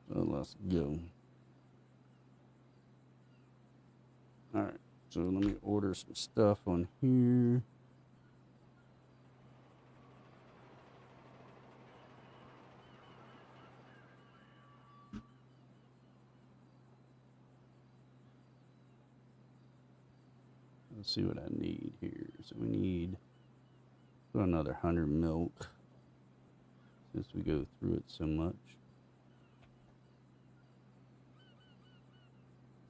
So let's go. Alright, so let me order some stuff on here. Let's see what I need here. So we need another 100 milk since we go through it so much.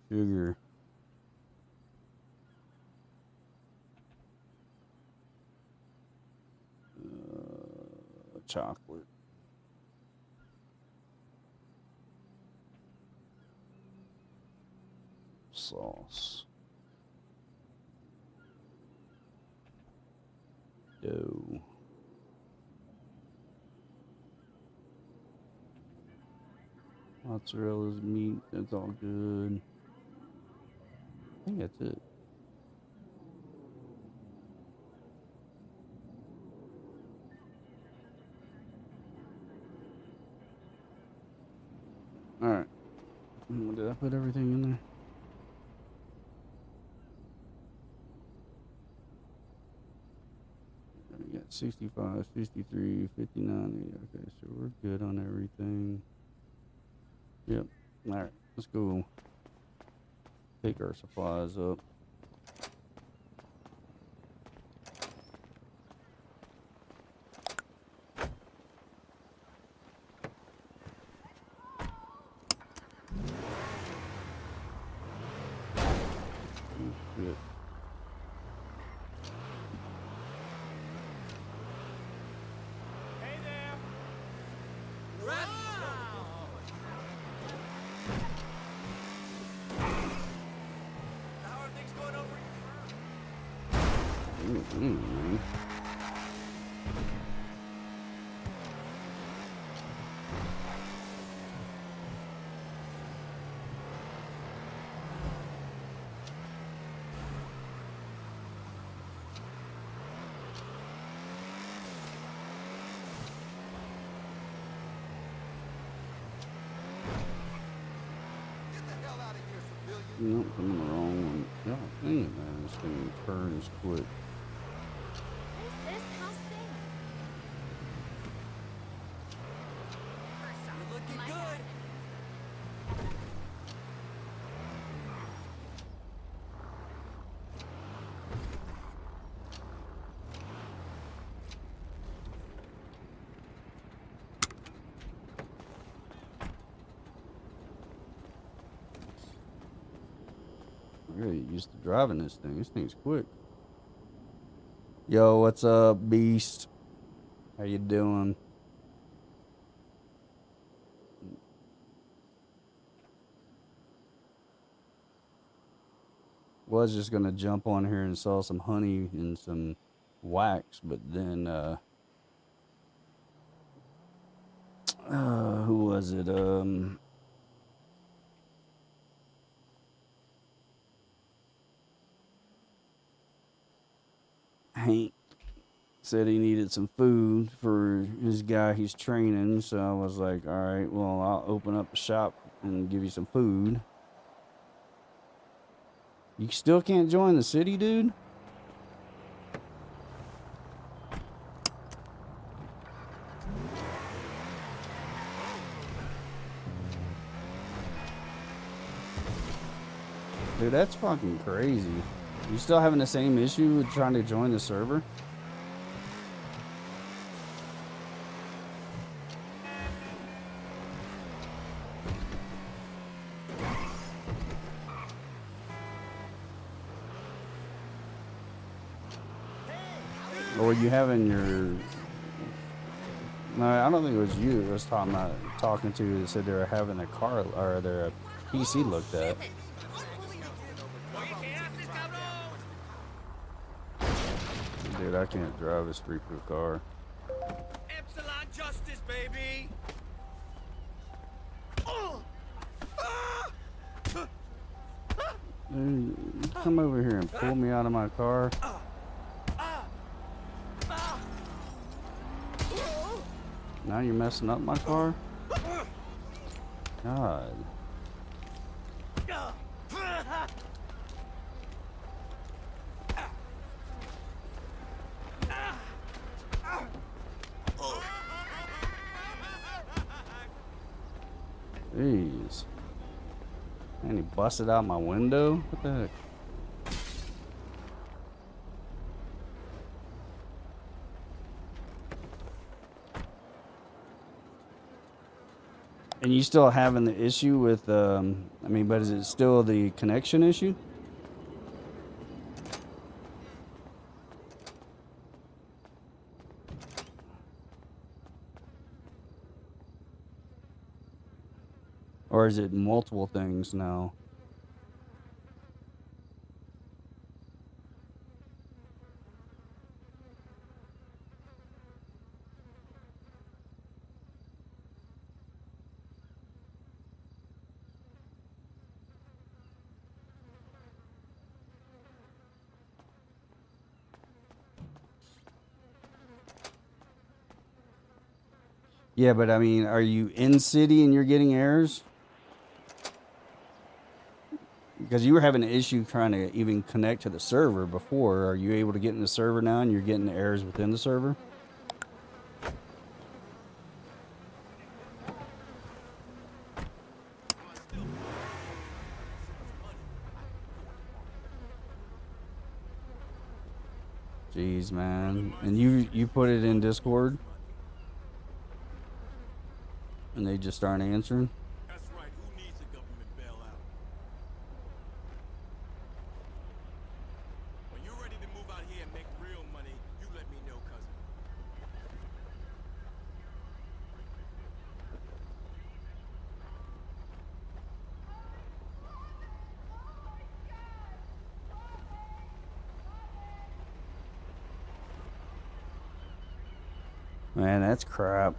Sugar. Chocolate. Sauce. Dough. Mozzarella's meat, that's all good. I think that's it. Alright. Did I put everything in there? We got 65, 63, 59. Okay, so we're good on everything. Yep. Alright, let's go pick our supplies up. Shit. Hey there! How are things going over Man. Get the hell out of here, civilian! Nope, I'm in the wrong one. God dang it, man. This thing turns quick. Who's this house thing? You're looking My good! I'm really used to driving this thing. This thing's quick. Yo, what's up, Beast? How you doing? Was just gonna jump on here and sell some honey and some wax, but then who was it? Hank said he needed some food for his guy he's training, so I was like, all right, well, I'll open up a shop and give you some food. You still can't join the city, dude? Dude, that's fucking crazy. You still having the same issue with trying to join the server? Or were you having your... No, I don't think it was you I was talking to that said they were having a car or their PC looked at. Dude, I can't drive a street-proof car. Epsilon justice, baby! Dude, come over here and pull me out of my car. Now you're messing up my car? God. Jeez. And he busted out my window? What the heck? And you still having the issue with, I mean, but is it still the connection issue? Or is it multiple things now? Yeah, but I mean, are you in city and you're getting errors? Because you were having an issue trying to even connect to the server before. Are you able to get in the server now and you're getting the errors within the server? Jeez, man. And you put it in Discord? And they just aren't answering? That's right. Who needs a government bailout? When you're ready to move out here and make real money, you let me know, cousin. Man, that's crap.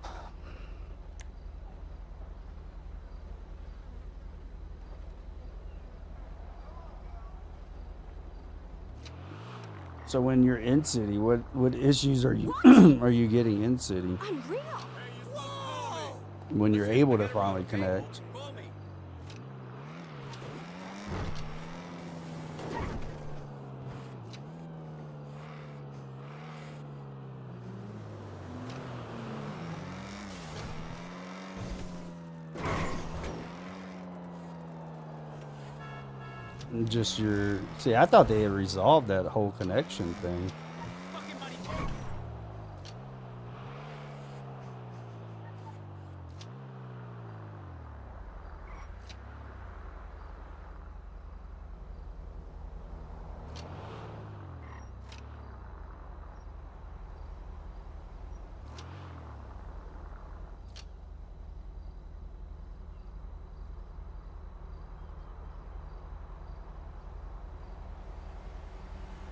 So when you're in city, what issues are you are you getting in city Unreal. Whoa! when you're able to finally connect? Call me. Just your see, I thought they had resolved that whole connection thing. Fucking money.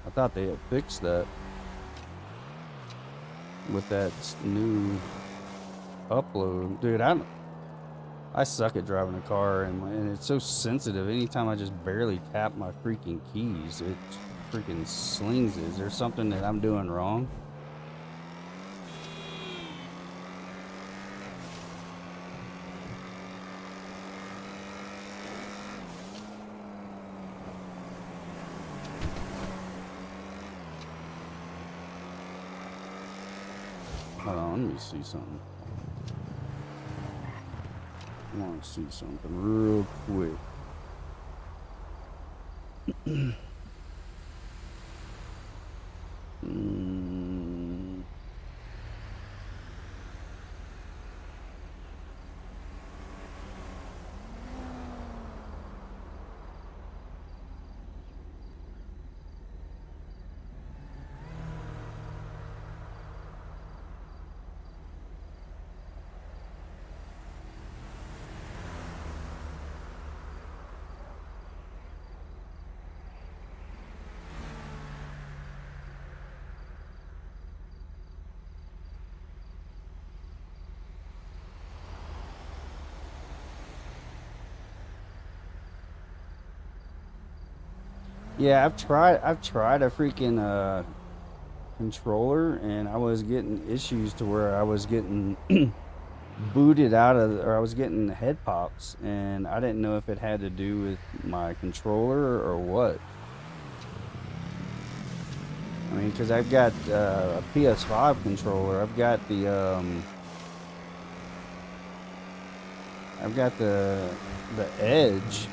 I thought they had fixed that with that new upload. Dude, I suck at driving a car, and it's so sensitive. Anytime I just barely tap my freaking keys, it freaking slings it. Is there something that I'm doing wrong? Hold on, let me see something. I want to see something real quick. Yeah, I've tried a freaking controller, and I was getting issues to where I was getting booted out of, or I was getting head pops, and I didn't know if it had to do with my controller or what. I mean, because I've got a PS5 controller. I've got the Edge.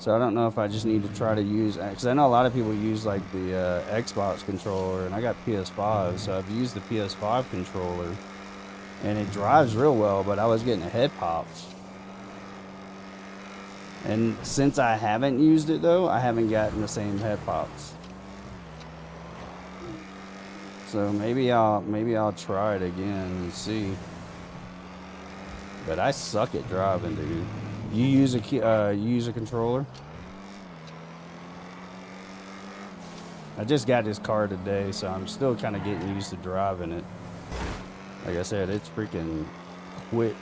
So I don't know if I just need to try to use, because I know a lot of people use like the Xbox controller, and I got PS5, so I've used the PS5 controller, and it drives real well, but I was getting head pops. And since I haven't used it though, I haven't gotten the same head pops. So maybe I'll try it again and see. But I suck at driving, dude. You use a controller? I just got this car today, so I'm still kind of getting used to driving it. Like I said, it's freaking quick.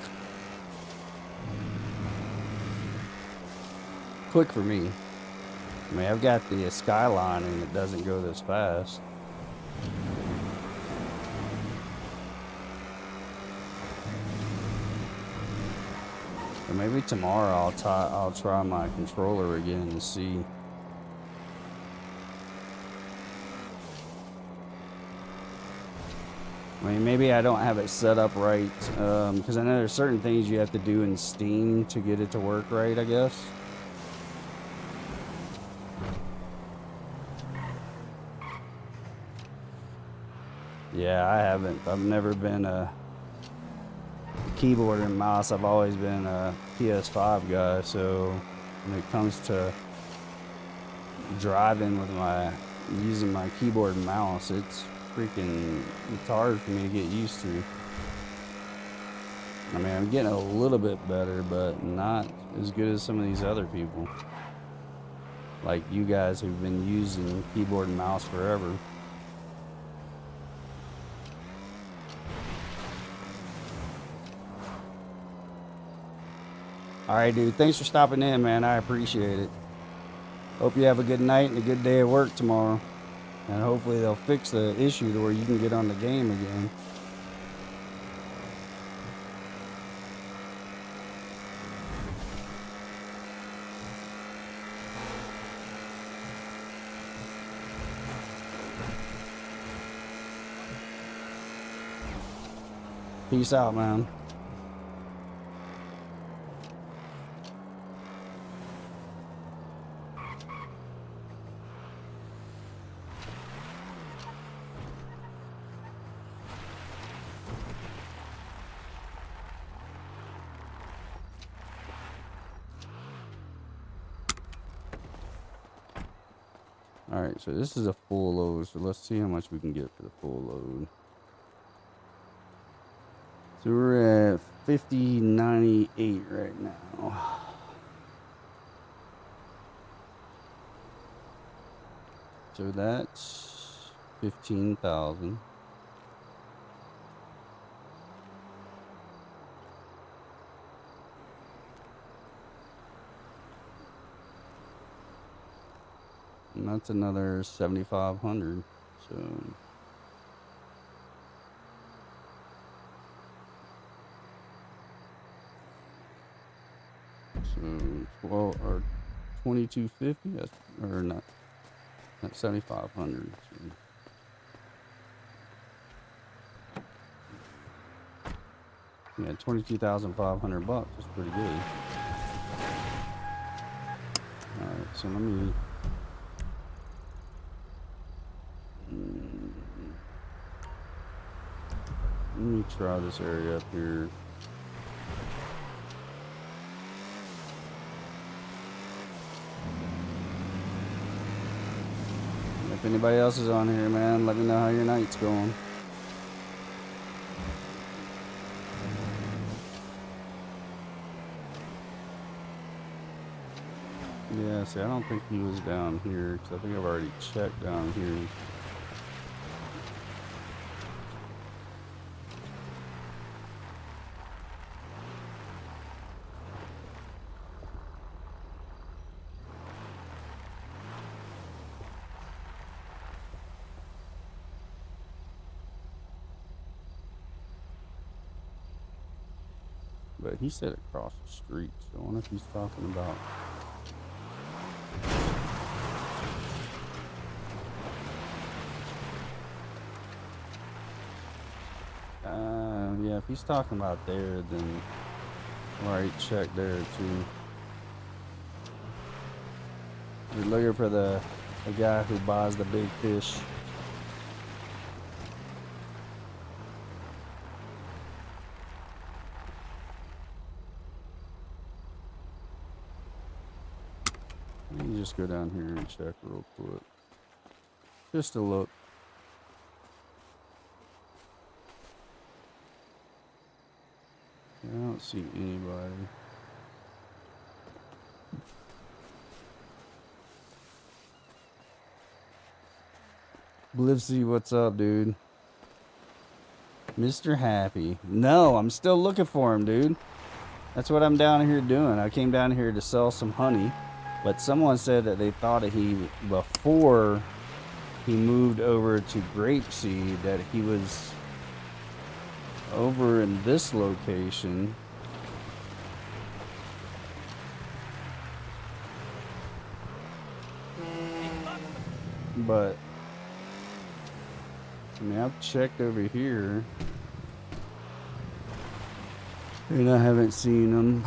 Quick for me. I mean, I've got the Skyline and it doesn't go this fast. Or maybe tomorrow I'll try my controller again and see. I mean, maybe I don't have it set up right, because I know there's certain things you have to do in Steam to get it to work right, I guess. Yeah, I haven't. I've never been a keyboard and mouse. I've always been a PS5 guy, so when it comes to driving with using my keyboard and mouse, it's hard for me to get used to. I mean, I'm getting a little bit better, but not as good as some of these other people. Like you guys who've been using keyboard and mouse forever. Alright, dude. Thanks for stopping in, man. I appreciate it. Hope you have a good night and a good day at work tomorrow. And hopefully they'll fix the issue to where you can get on the game again. Peace out, man. Alright, so this is a full load, so let's see how much we can get for the full load. So we're at 50.98 right now. So that's 15,000. And that's another 7,500. So 12 or 2250. That's or not. That's 7,500. So. Yeah, 22,500 bucks is pretty good. All right, so let me try this area up here. If anybody else is on here, man, let me know how your night's going. Yeah, see, I don't think he was down here, because I think I've already checked down here. but he said across the street. So I wonder if he's talking about. Yeah, if he's talking about there, then I already checked there too. We're looking for the guy who buys the big fish. Let me just go down here and check real quick. Just to look. I don't see anybody. Blipsy, what's up, dude? Mr. Happy. No, I'm still looking for him, dude. That's what I'm down here doing. I came down here to sell some honey, but someone said that they thought that before he moved over to Grapeseed, that he was over in this location. But I mean, I've checked over here and I haven't seen him.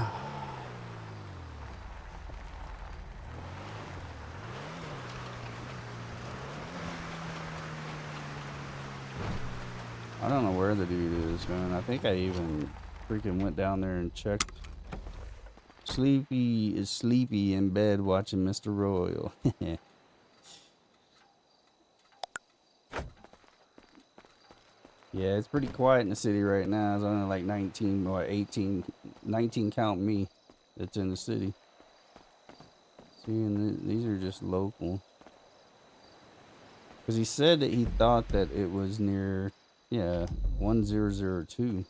I don't know where the dude is, man. I think I even freaking went down there and checked. Sleepy is sleepy in bed watching Mr. Royal. Yeah, it's pretty quiet in the city right now. It's only like 19 or 18, 19 count me that's in the city. See, and these are just local. Because he said that he thought that it was near, yeah, 1002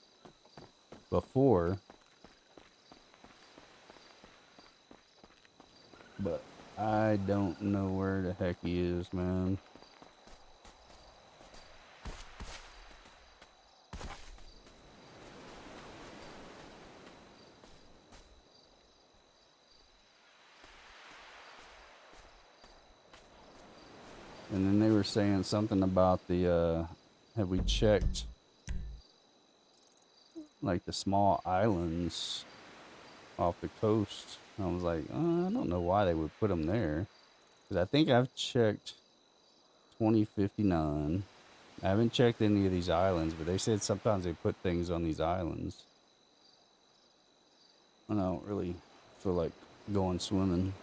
before. But I don't know where the heck he is, man. And then they were saying something about the, have we checked, like, the small islands off the coast? And I was like, I don't know why they would put them there. Because I think I've checked 2059. I haven't checked any of these islands, but they said sometimes they put things on these islands. And I don't really feel like going swimming.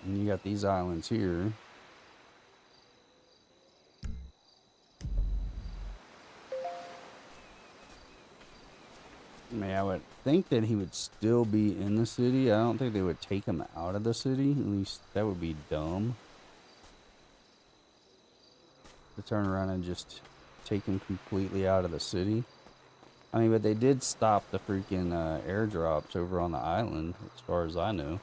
And you got these islands here. I mean, I would think that he would still be in the city. I don't think they would take him out of the city. At least that would be dumb. To turn around and just take him completely out of the city. I mean, but they did stop the freaking airdrops over on the island, as far as I know.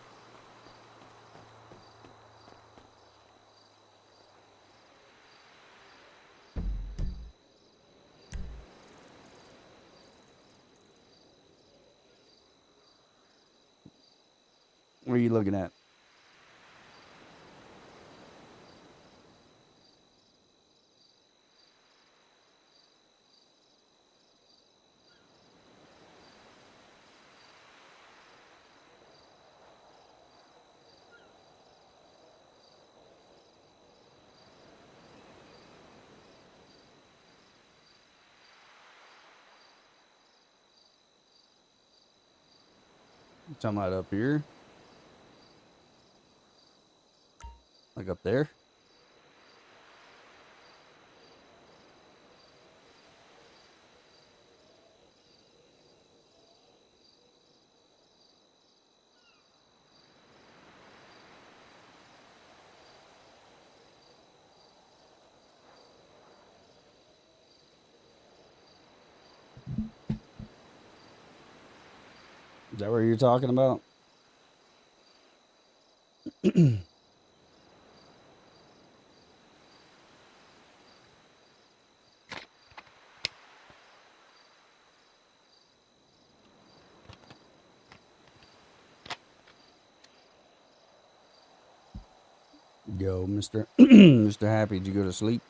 What are you looking at? You talking about up here? Like up there? Is that what you're talking about? Yo, Mr. Mr. Happy, did you go to sleep?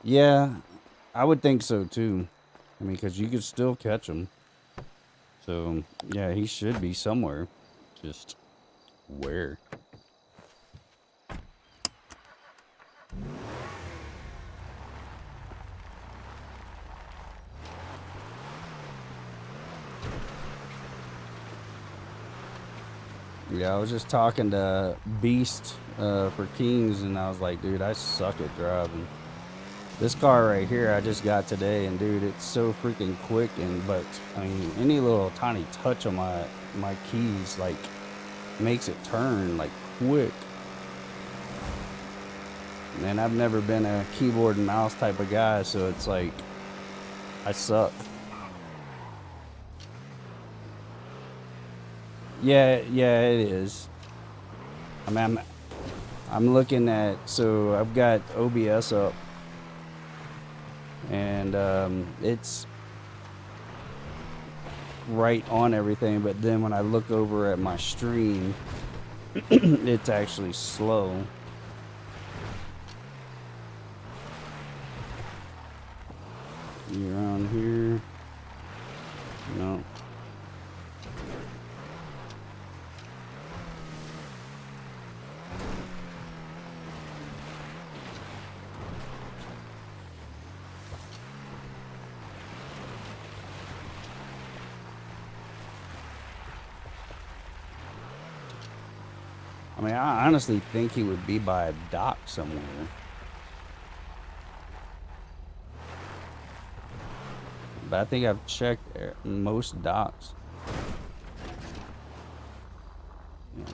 Yeah, I would think so too. I mean, because you could still catch him. So, yeah, he should be somewhere. Just where? Yeah, I was just talking to Beast for Kings, and I was like, dude, I suck at driving. This car right here I just got today, and dude, it's so freaking quick. But I mean, any little tiny touch on my keys like makes it turn like quick. And I've never been a keyboard and mouse type of guy, so it's like I suck. Yeah, yeah, it is. I mean, I'm looking at, so I've got OBS up, and it's right on everything, but then when I look over at my stream, it's actually slow. You around here? No. I mean, I honestly think he would be by a dock somewhere. But I think I've checked most docks.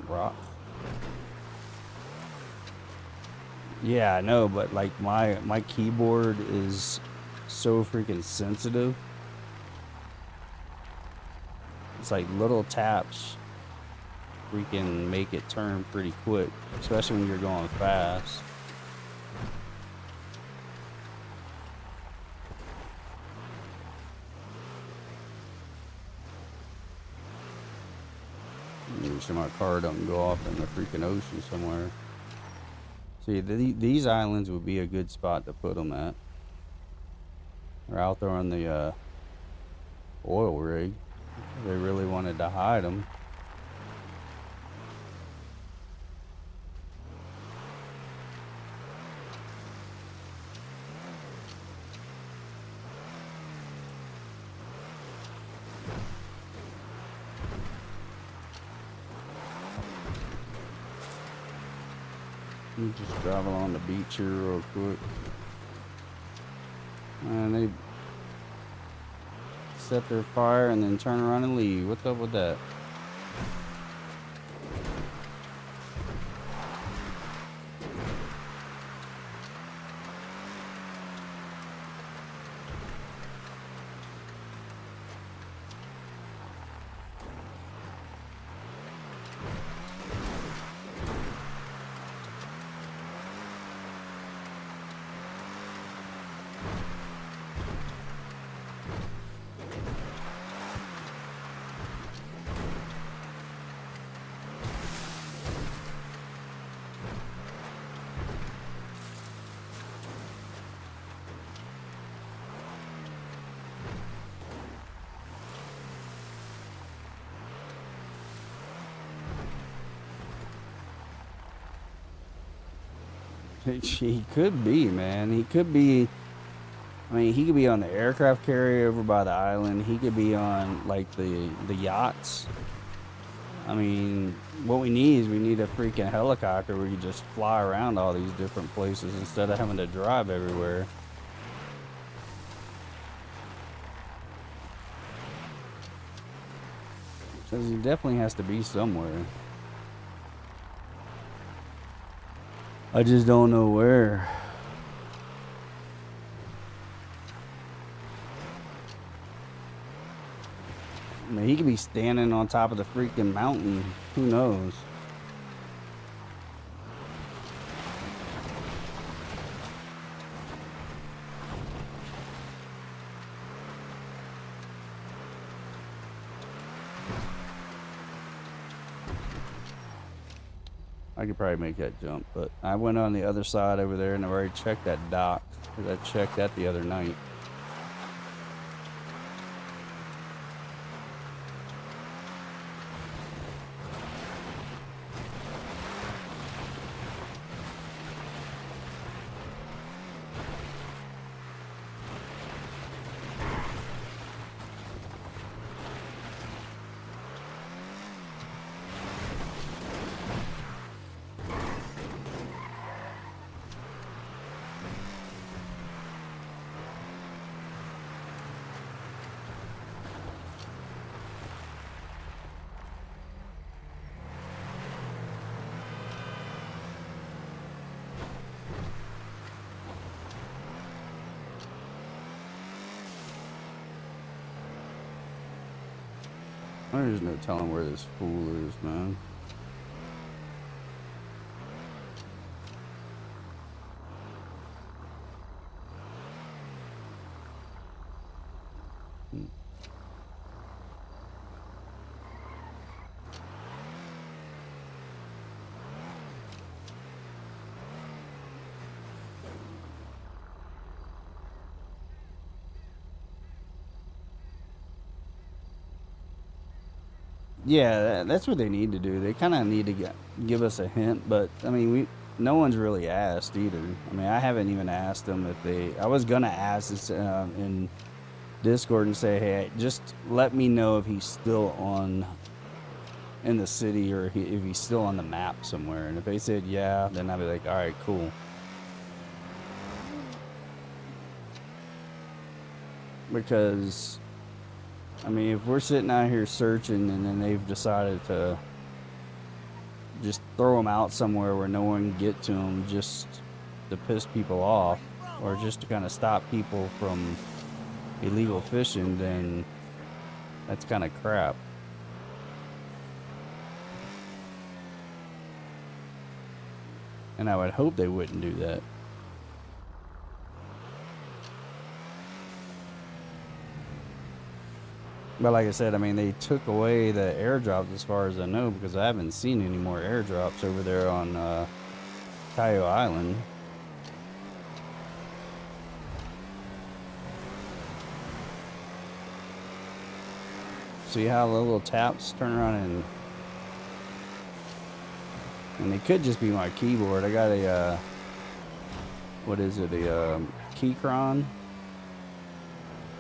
Rock. Yeah, I know, but like my keyboard is so freaking sensitive. It's like little taps freaking make it turn pretty quick, especially when you're going fast. Make sure my car don't go off in the freaking ocean somewhere. See, these islands would be a good spot to put them at. Or out there on the oil rig. If they really wanted to hide them. Let me just drive along the beach here real quick. And they set their fire and then turn around and leave. What's up with that? He could be, man. He could be. I mean, he could be on the aircraft carrier over by the island. He could be on like the yachts. I mean, what we need is we need a freaking helicopter where you just fly around all these different places instead of having to drive everywhere. Because he definitely has to be somewhere. I just don't know where. I mean, he could be standing on top of the freaking mountain. Who knows? I could probably make that jump, but I went on the other side over there and I've already checked that dock, because I checked that the other night. There's no telling where this fool is, man. Yeah, that's what they need to do. They kind of need to give us a hint, but I mean, no one's really asked either. I mean, I haven't even asked them if they. I was gonna ask this in Discord and say, hey, just let me know if he's still in the city or if he's still on the map somewhere. And if they said yeah, then I'd be like, all right, cool. Because I mean, if we're sitting out here searching and then they've decided to just throw them out somewhere where no one can get to them just to piss people off or just to kind of stop people from illegal fishing, then that's kind of crap. And I would hope they wouldn't do that. But like I said, I mean, they took away the airdrops as far as I know, because I haven't seen any more airdrops over there on Cayo Island. See how the little taps turn around and they could just be my keyboard. I got a, what is it, a Keychron.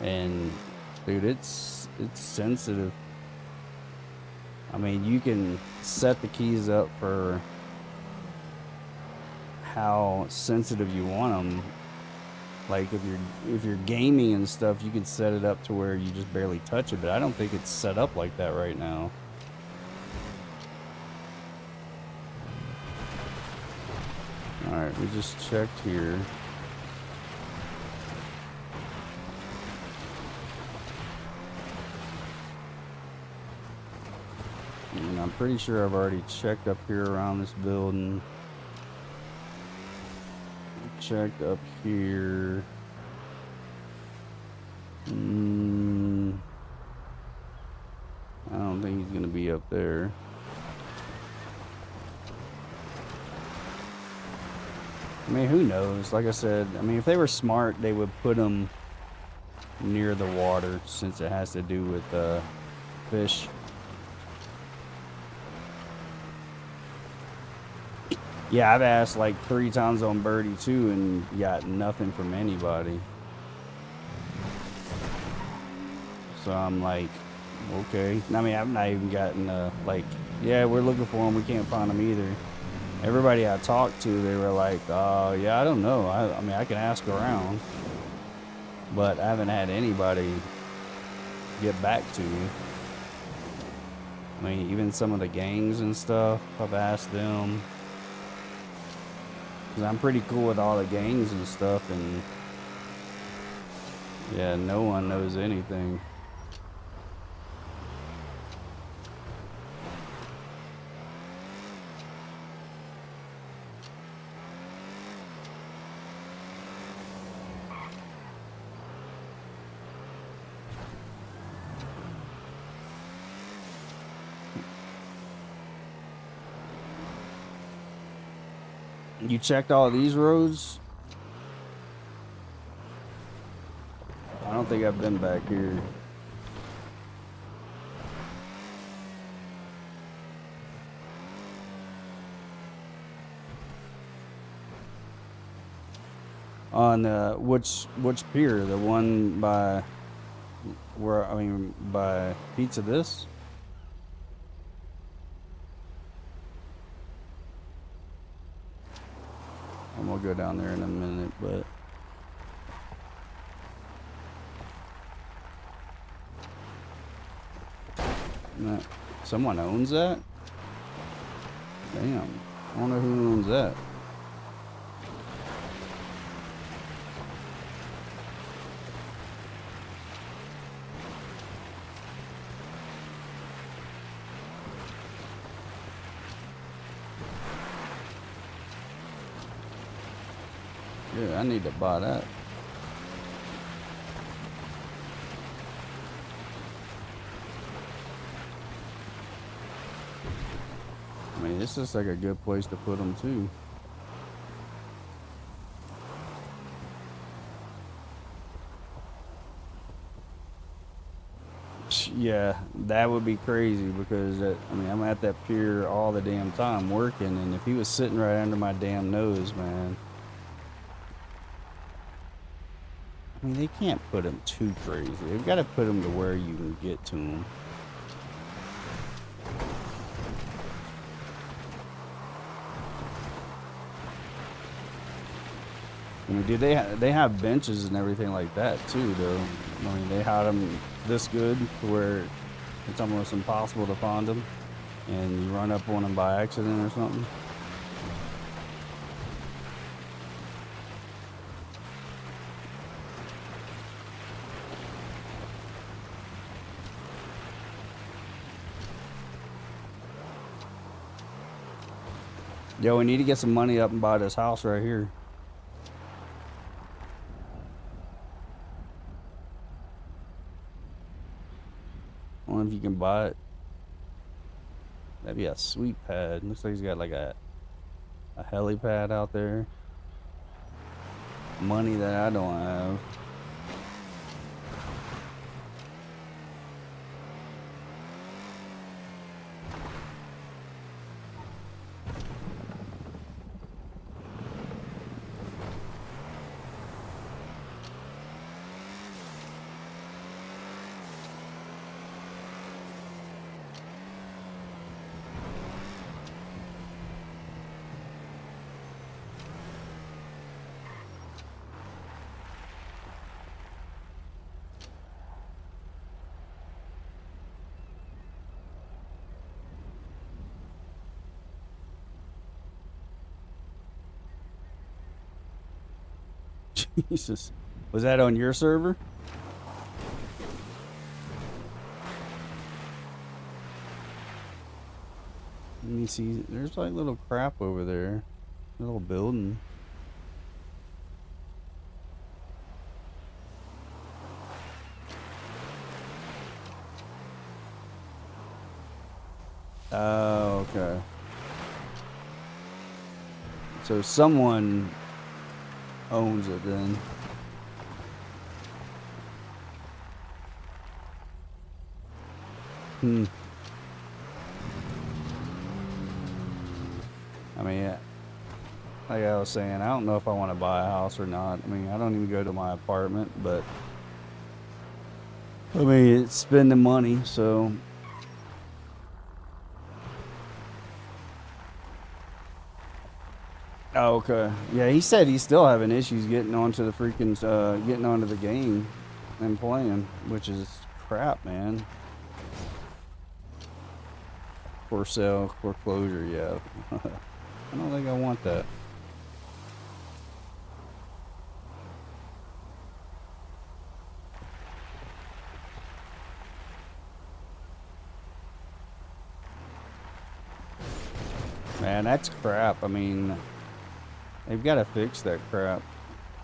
And dude, it's sensitive. I mean, you can set the keys up for how sensitive you want them. Like if you're gaming and stuff, you can set it up to where you just barely touch it, but I don't think it's set up like that right now. All right, we just checked here. And I'm pretty sure I've already checked up here around this building. Checked up here. I don't think he's gonna be up there. I mean, who knows? Like I said, I mean, if they were smart, they would put them near the water, since it has to do with fish. Yeah, I've asked like 3 times on Birdie too and got nothing from anybody. So I'm like, okay. I mean, I've not even gotten like, yeah, we're looking for them. We can't find them either. Everybody I talked to, they were like, yeah, I don't know. I mean, I can ask around. But I haven't had anybody get back to me. I mean, even some of the gangs and stuff, I've asked them. Because I'm pretty cool with all the gangs and stuff, and yeah, no one knows anything. You checked all these roads? I don't think I've been back here. On which pier? The one by where? I mean, by Pizza This? I'm gonna go down there in a minute, but someone owns that? Damn, I don't know who owns that. Yeah, I need to buy that. I mean, this is like a good place to put them too. Yeah, that would be crazy because I mean, I'm at that pier all the damn time working, and if he was sitting right under my damn nose, man. I mean, they can't put him too crazy. They've got to put him to where you can get to him. I mean, dude, they have benches and everything like that too, though. I mean, they had them this good to where it's almost impossible to find them, and you run up on them by accident or something. Yo, we need to get some money up and buy this house right here. I don't know if you can buy it. That'd be a sweet pad. Looks like he's got like a helipad out there. Money that I don't have. Jesus. Was that on your server? Let me see. There's like little crap over there. Little building. Oh, okay. So someone owns it then. I mean, like I was saying, I don't know if I want to buy a house or not. I mean, I don't even go to my apartment, but I mean, it's spending money, so. Oh, okay. Yeah, he said he's still having issues getting onto the freaking, getting onto the game and playing, which is crap, man. For sale, foreclosure, yeah. I don't think I want that. Man, that's crap. I mean, they've got to fix that crap.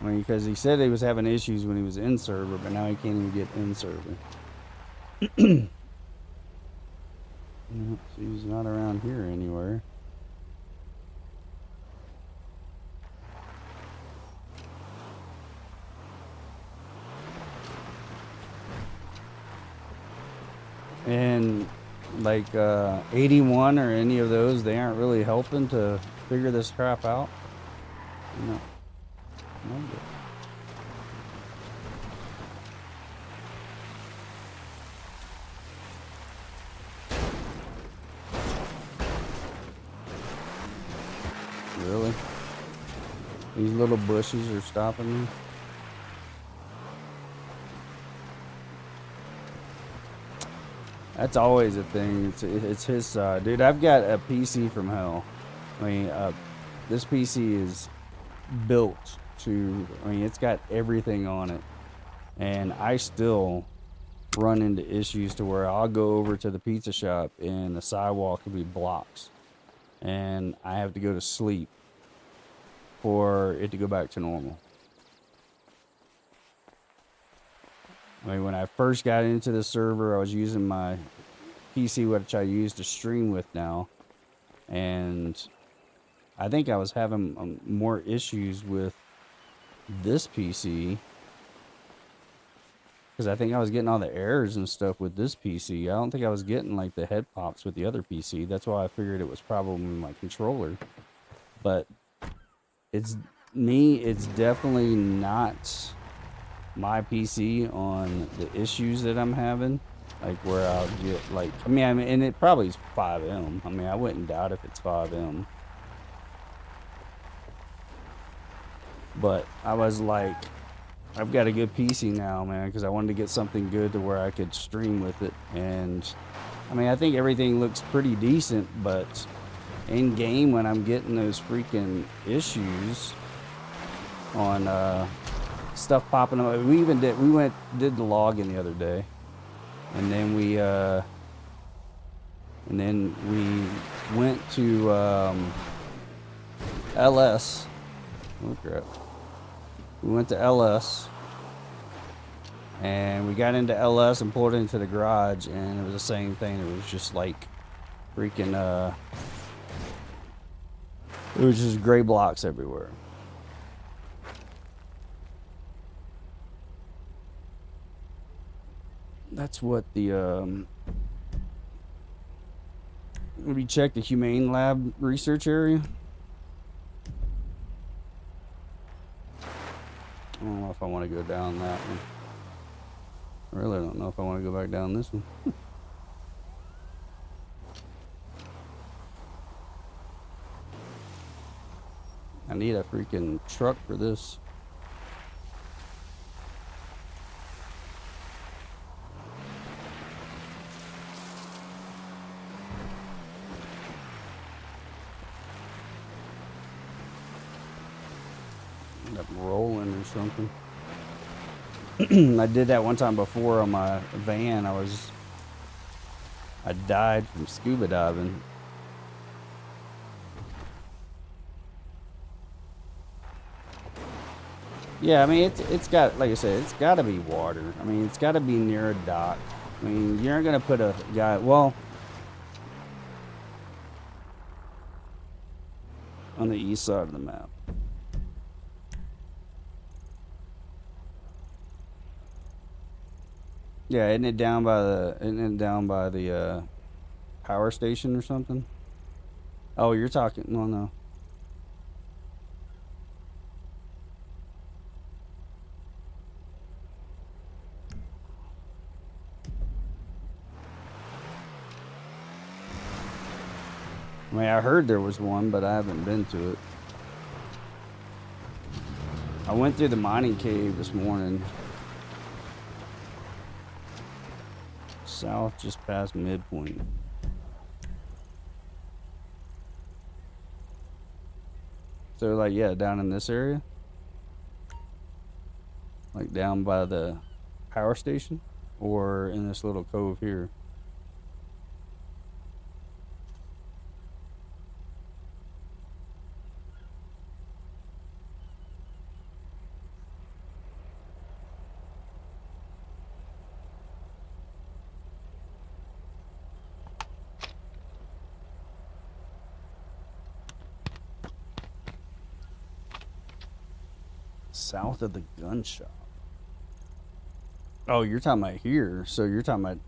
I mean, because he said he was having issues when he was in server, but now he can't even get in server. He's not around here anywhere. And like 81 or any of those, they aren't really helping to figure this crap out. No. No good. Really? These little bushes are stopping me? That's always a thing. It's his side. Dude, I've got a PC from hell. I mean, this PC is built to, I mean, it's got everything on it. And I still run into issues to where I'll go over to the pizza shop and the sidewalk will be blocks. And I have to go to sleep for it to go back to normal. I mean, when I first got into the server, I was using my PC, which I use to stream with now. And I think I was having more issues with this PC. Because I think I was getting all the errors and stuff with this PC. I don't think I was getting like the head pops with the other PC. That's why I figured it was probably my controller. But it's definitely not my PC on the issues that I'm having, like where I'll get like, I mean, and it probably is 5M. I mean, I wouldn't doubt if it's 5M. But I was like, I've got a good PC now, man, because I wanted to get something good to where I could stream with it. And I mean, I think everything looks pretty decent, but in game when I'm getting those freaking issues on stuff popping up. We did the login the other day, and then we went to LS. Oh crap! We went to LS, and we got into LS and pulled into the garage, and it was the same thing. It was just like freaking it was just gray blocks everywhere. That's what the we checked the humane lab research area. I don't know if I want to go down that one. I really don't know if I want to go back down this one. I need a freaking truck for this. End up rolling or something. I did that one time before on my van. I died from scuba diving. Yeah, I mean, it's got, like I said, it's got to be water. I mean, it's got to be near a dock. I mean, you're not going to put a guy, well, on the east side of the map. Yeah, isn't it down by the power station or something? Oh, you're talking, no. I mean, I heard there was one, but I haven't been to it. I went through the mining cave this morning. South, just past midpoint. So, like, yeah, down in this area? Like, down by the power station? Or in this little cove here? South of the gun shop. Oh, you're talking about here. So you're talking about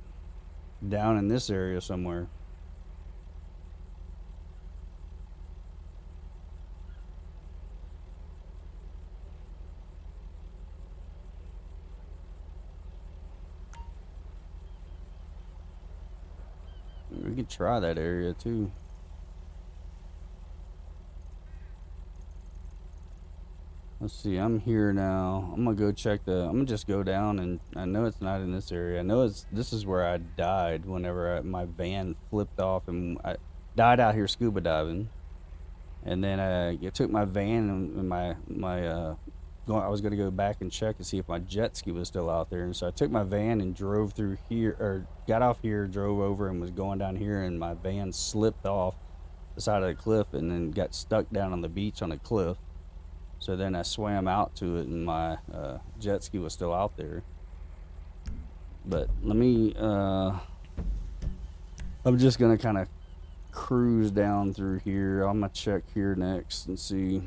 down in this area somewhere. We could try that area too. Let's see, I'm here now. I'm gonna go check I'm gonna just go down, and I know it's not in this area. I know this is where I died whenever my van flipped off and I died out here scuba diving. And then I took my van and I was gonna go back and check and see if my jet ski was still out there. And so I took my van and drove through here, or got off here, drove over, and was going down here, and my van slipped off the side of the cliff and then got stuck down on the beach on a cliff. So then I swam out to it, and my jet ski was still out there. But let me, I'm just gonna kind of cruise down through here. I'm gonna check here next and see.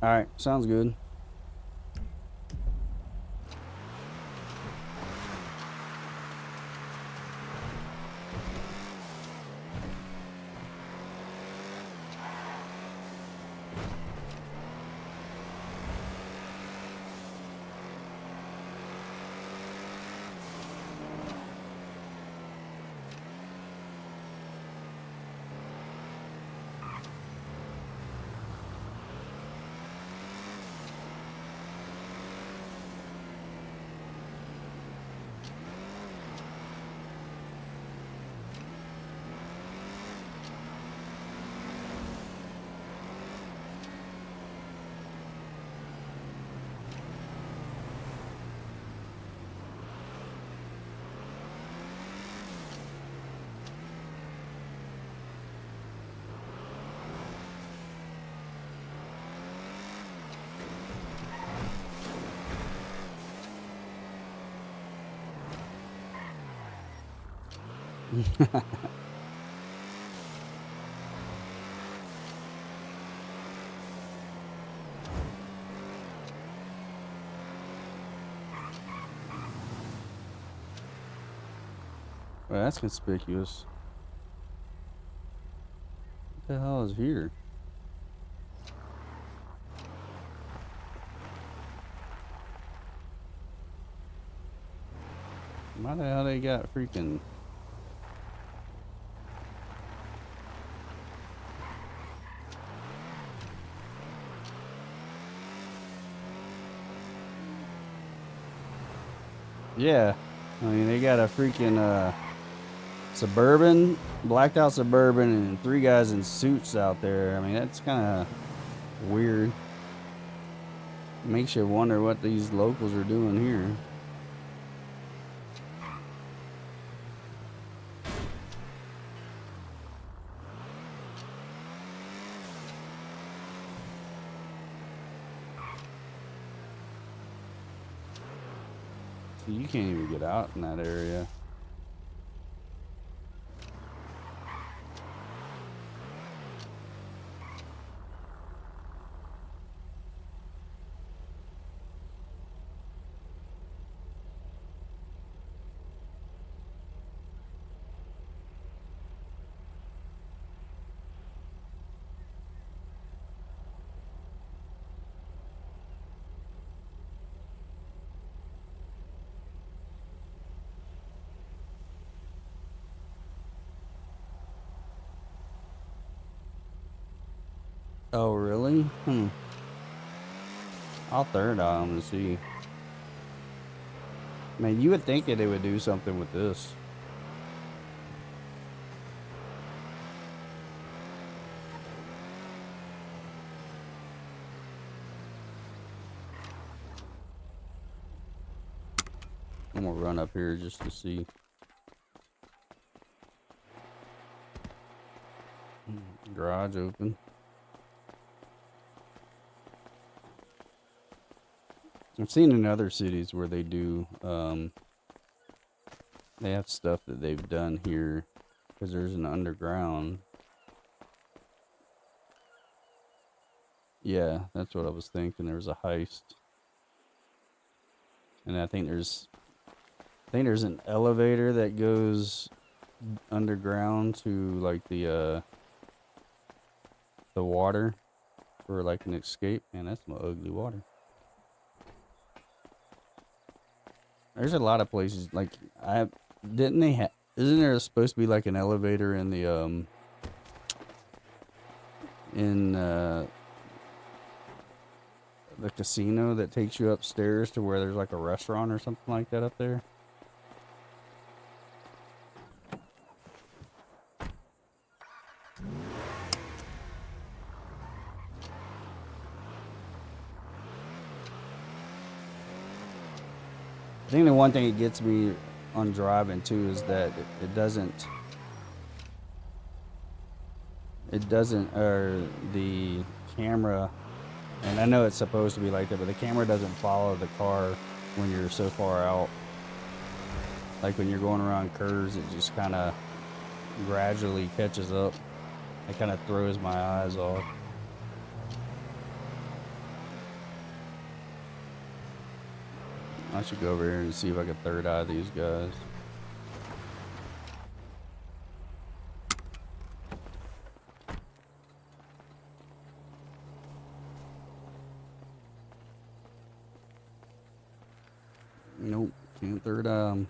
All right, sounds good. Well, that's conspicuous. What the hell is here? Why the hell they got freaking... Yeah, I mean, they got a freaking Suburban, blacked out Suburban, and 3 guys in suits out there. I mean, that's kind of weird. Makes you wonder what these locals are doing here. See, you can't even get out in that area. Oh, really? I'll third eye them and see. Man, you would think that they would do something with this. I'm gonna run up here just to see. Garage open. I've seen in other cities where they do, they have stuff that they've done here because there's an underground. Yeah, that's what I was thinking. There was a heist. And I think there's an elevator that goes underground to like the water for like an escape. Man, that's some ugly water. There's a lot of places like isn't there supposed to be like an elevator in the in the casino that takes you upstairs to where there's like a restaurant or something like that up there? I think the one thing that gets me on driving too is that it doesn't, or the camera, and I know it's supposed to be like that, but the camera doesn't follow the car when you're so far out. Like when you're going around curves, it just kind of gradually catches up. It kind of throws my eyes off. I should go over here and see if I can third eye these guys. Nope, can't third eye 'em.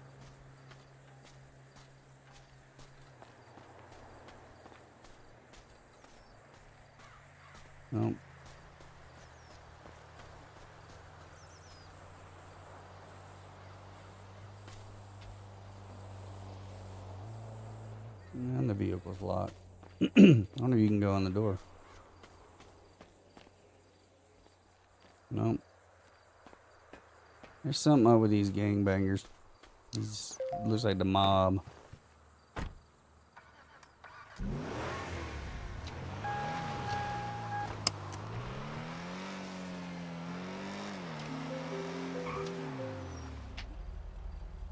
Nope. And the vehicle's locked. I wonder if you can go in the door. Nope. There's something up with these gangbangers. These looks like the mob.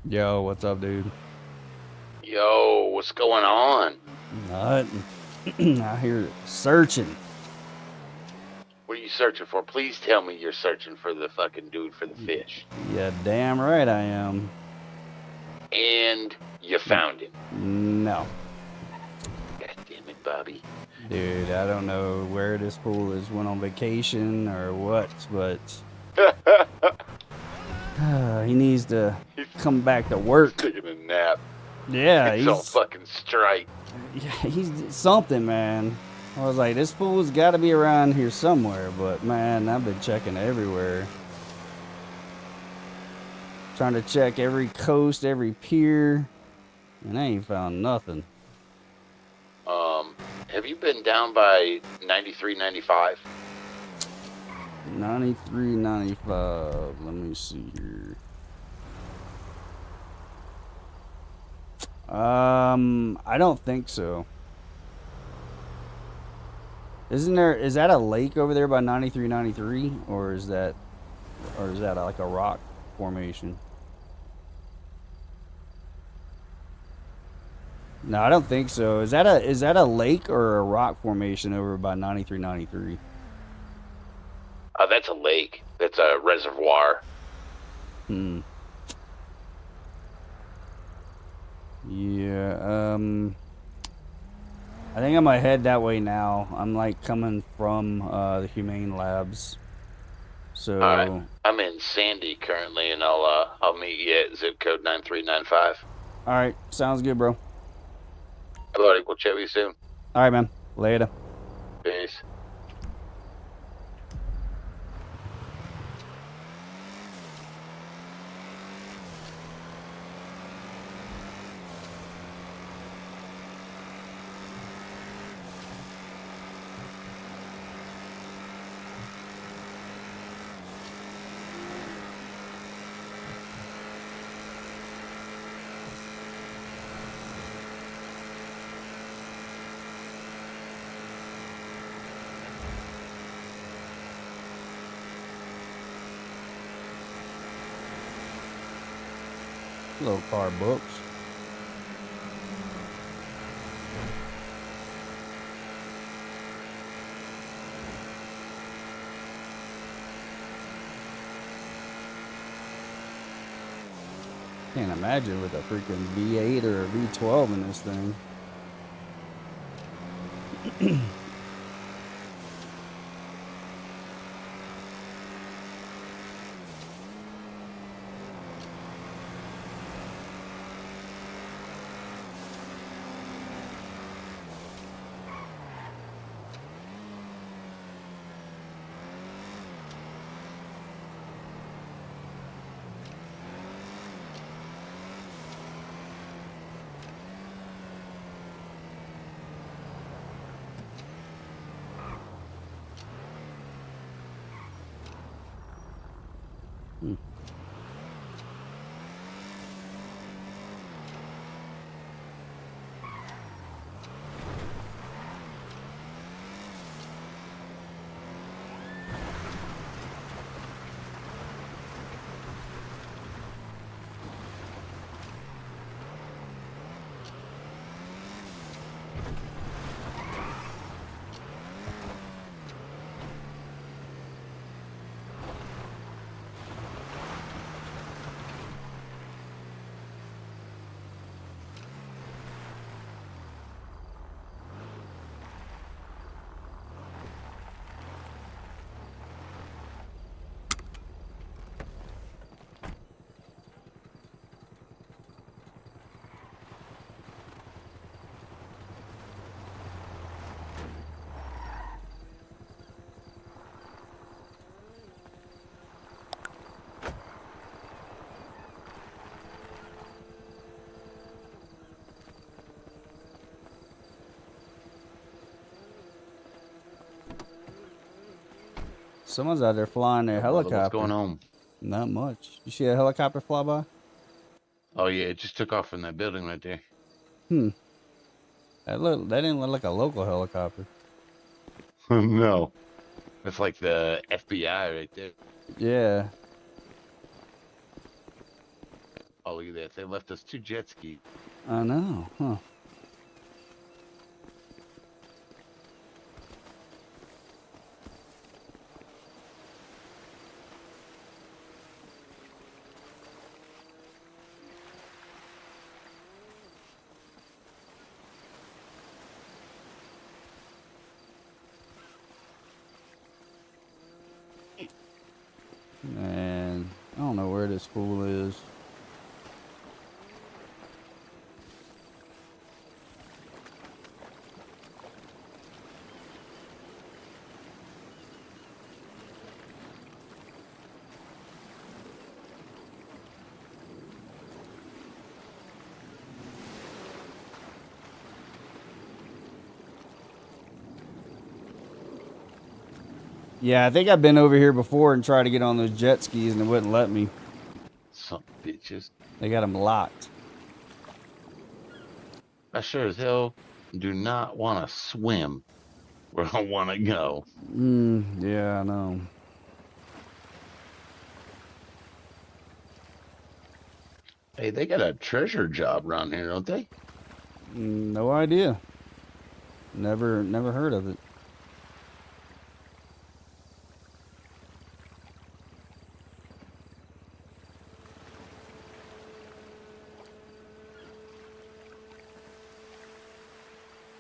Yo, what's up, dude? Yo, what's going on? Nothing. Out here searching. What are you searching for? Please tell me you're searching for the fucking dude for the fish. Yeah, damn right I am. And you found him. No. God damn it, Bobby. Dude, I don't know where this fool is, went on vacation or what, but he needs to come back to work. Taking a nap. Yeah, He's on fucking strike. Yeah, he's something, man. I was like, this fool's got to be around here somewhere, but man, I've been checking everywhere. Trying to check every coast, every pier, and I ain't found nothing. Have you been down by 93, 95? 93, 95. Let me see here. I don't think so. Is that a lake over there by 93, 93? Or is that like a rock formation? No, I don't think so. Is that a lake or a rock formation over by 93, 93? That's a lake. That's a reservoir. Yeah, I think I'm gonna head that way now. I'm like coming from the Humane Labs. So Alright. I'm in Sandy currently, and I'll meet you at zip code 9395. Alright, sounds good, bro. Buddy, we'll chat with you soon. Alright, man. Later. Peace. Little car books. Can't imagine with a freaking V8 or a V12 in this thing. Hmm. Someone's out there flying a Hey, brother, helicopter. what's going on? Not much. You see a helicopter fly by? Oh yeah, it just took off from that building right there. Hmm. That didn't look like a local helicopter. No, it's like the FBI right there. Yeah. Oh, look at that. They left us 2 jet skis. I know. Huh. And I don't know where this fool is. Yeah, I think I've been over here before and tried to get on those jet skis and it wouldn't let me. Some bitches. They got them locked. I sure as hell do not want to swim where I want to go. Yeah, I know. Hey, they got a treasure job around here, don't they? No idea. Never heard of it.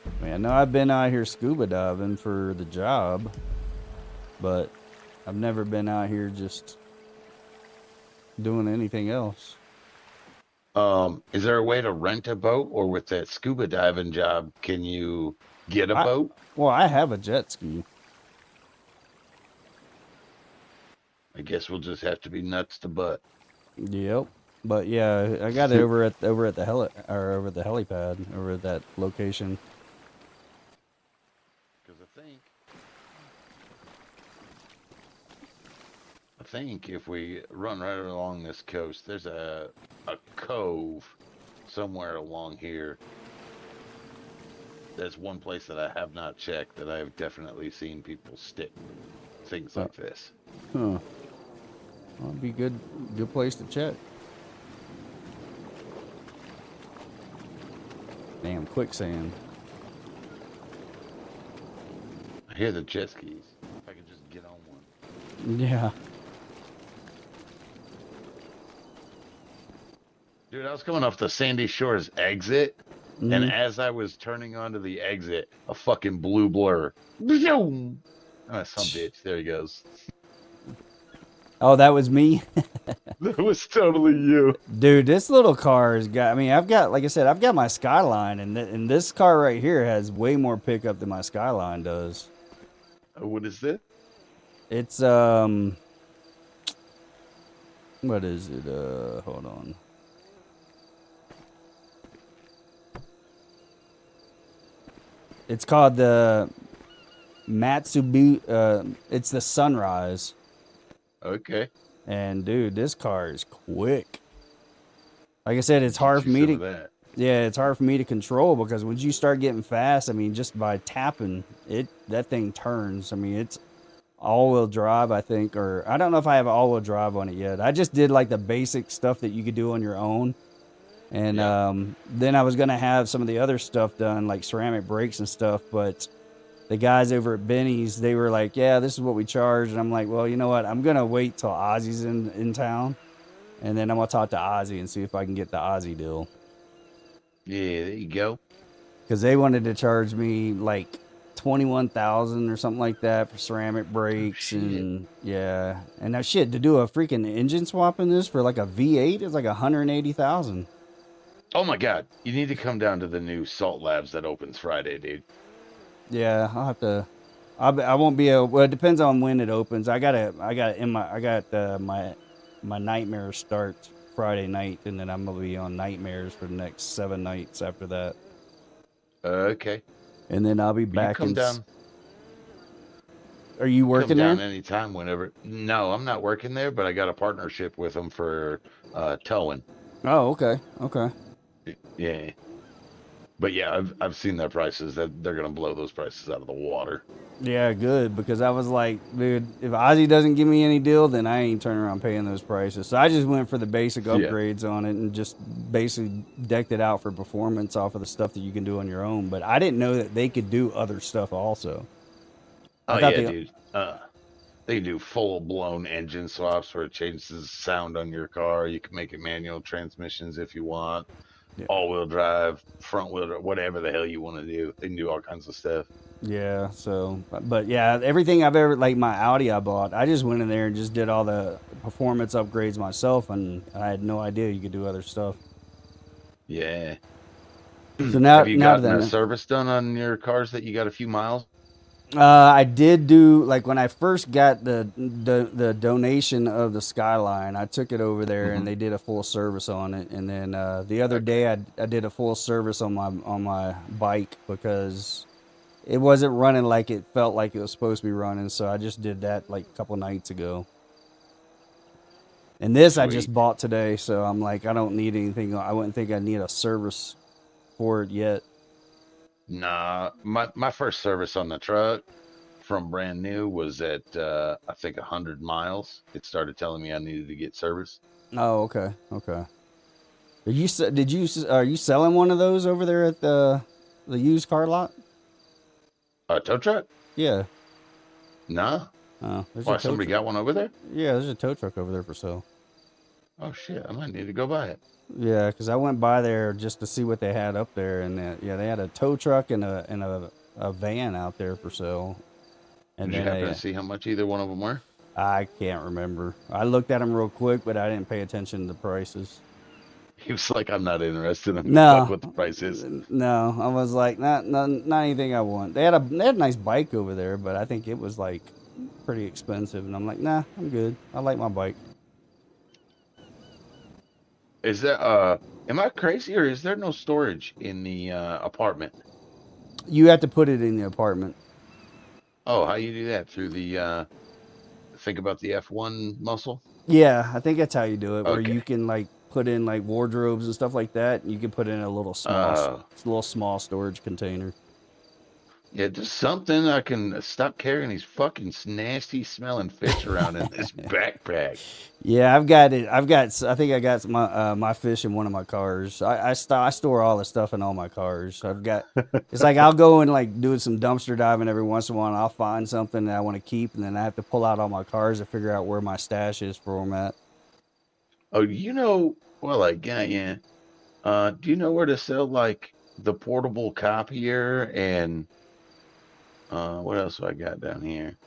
I mean, I know I've been out here scuba diving for the job, but I've never been out here just doing anything else. Is there a way to rent a boat, or with that scuba diving job, can you get a boat? Well, I have a jet ski. I guess we'll just have to be nuts to butt. Yep. But yeah, I got it over at the over at the helipad over at that location. Because I think if we run right along this coast, there's a cove somewhere along here. There's one place that I have not checked that I've definitely seen people stick things like this. Huh. Well, it'd be good place to check. Damn, quicksand. I hear the jet skis. If I could just get on one. Yeah. Dude, I was coming off the Sandy Shores exit, and Mhm. as I was turning onto the exit, a fucking blue blur. Zoom! Oh, some bitch. There he goes. Oh, that was me. That was totally you. Dude, this little car has got. I mean, I've got, like I said, I've got my Skyline, and this car right here has way more pickup than my Skyline does. What is this? It's what is it? Hold on. It's called the Matsubishi. It's the Sunrise, Okay. and dude, this car is quick. Like I said, it's Get hard for you me some to. of that. Yeah, it's hard for me to control because once you start getting fast, I mean, just by tapping it, that thing turns. I mean, it's all-wheel drive, I think, or I don't know if I have all-wheel drive on it yet. I just did like the basic stuff that you could do on your own, and Yeah. then I was gonna have some of the other stuff done, like ceramic brakes and stuff. But the guys over at Benny's, they were like, "Yeah, this is what we charge," and I'm like, "Well, you know what? I'm gonna wait till Ozzy's in town, and then I'm gonna talk to Ozzy and see if I can get the Ozzy deal." Yeah, there you go. Because they wanted to charge me like 21,000 or something like that for ceramic Oh, brakes, shit. and yeah, and now shit to do a freaking engine swap in this for like a V8 is like 180,000. Oh my God. You need to come down to the new Salt Labs that opens Friday, dude. Yeah, I'll have to. I won't be able. Well, it depends on when it opens. I got my nightmare starts Friday night, and then I'm gonna be on nightmares for the next 7 nights after that, Okay. and then I'll be Well, you back come in. down. Are you Come working down there? anytime, whenever. No, I'm not working there, but I got a partnership with them for towing. Oh, okay, okay. Yeah. But yeah, I've seen their prices. That they're gonna blow those prices out of the water. Yeah, good, because I was like, dude, if Ozzy doesn't give me any deal, then I ain't turning around paying those prices. So I just went for the basic Yeah. upgrades on it and just basically decked it out for performance off of the stuff that you can do on your own. But I didn't know that they could do other stuff also. I Oh thought yeah, they, dude. They do full blown engine swaps where it changes the sound on your car. You can make it manual transmissions if you want, yeah, all wheel drive, front wheel drive, whatever the hell you want to do. They can do all kinds of stuff. yeah. So, but yeah, everything I've ever like my Audi I bought, I just went in there and just did all the performance upgrades myself, and I had no idea you could do other stuff. Yeah. So Have now, you now gotten that a service done on your cars that you got a few miles? I did do like when I first got the donation of the Skyline. I took it over there and Hmm. they did a full service on it. And then the other Okay. day I did a full service on my bike because it wasn't running like it felt like it was supposed to be running. So I just did that like a couple nights ago. And this I just Sweet. bought today, so I'm like I don't need anything. I wouldn't think I need a service for it yet. Nah, my first service on the truck from brand new was at I think 100 miles. It started telling me I needed to get service. Oh, okay, okay. Are you selling one of those over there at the used car lot? A tow truck? Yeah. Nah. Oh, there's a Why, tow somebody truck. got one over there? Yeah, there's a tow truck over there for sale. Oh shit, I might need to go buy it. Yeah, because I went by there just to see what they had up there, and yeah, they had a tow truck and a van out there for sale. And Did you then happen to see how much either one of them were? I can't remember. I looked at them real quick, but I didn't pay attention to the prices. He was like, I'm not interested in fuck No, what the price is. no, I was like, not anything I want. They had a nice bike over there, but I think it was like pretty expensive, and I'm like, nah, I'm good. I like my bike. Is there am I crazy, or is there no storage in the apartment? You have to put it in the apartment. Oh, how you do that? Through the think about the F1 muscle? Yeah, I think that's how you do it, where you Okay. can like put in like wardrobes and stuff like that. And you can put in a little small storage container. Yeah, just something I can stop carrying these fucking nasty smelling fish around in this backpack. Yeah, I've got it. I think I got my fish in one of my cars. I store all the stuff in all my cars. I've got. It's like I'll go and like do some dumpster diving every once in a while. And I'll find something that I want to keep, and then I have to pull out all my cars to figure out where my stash is for them at. Oh, you know Well, I got you. Do you know where to sell like the portable copier and what else do I got down here?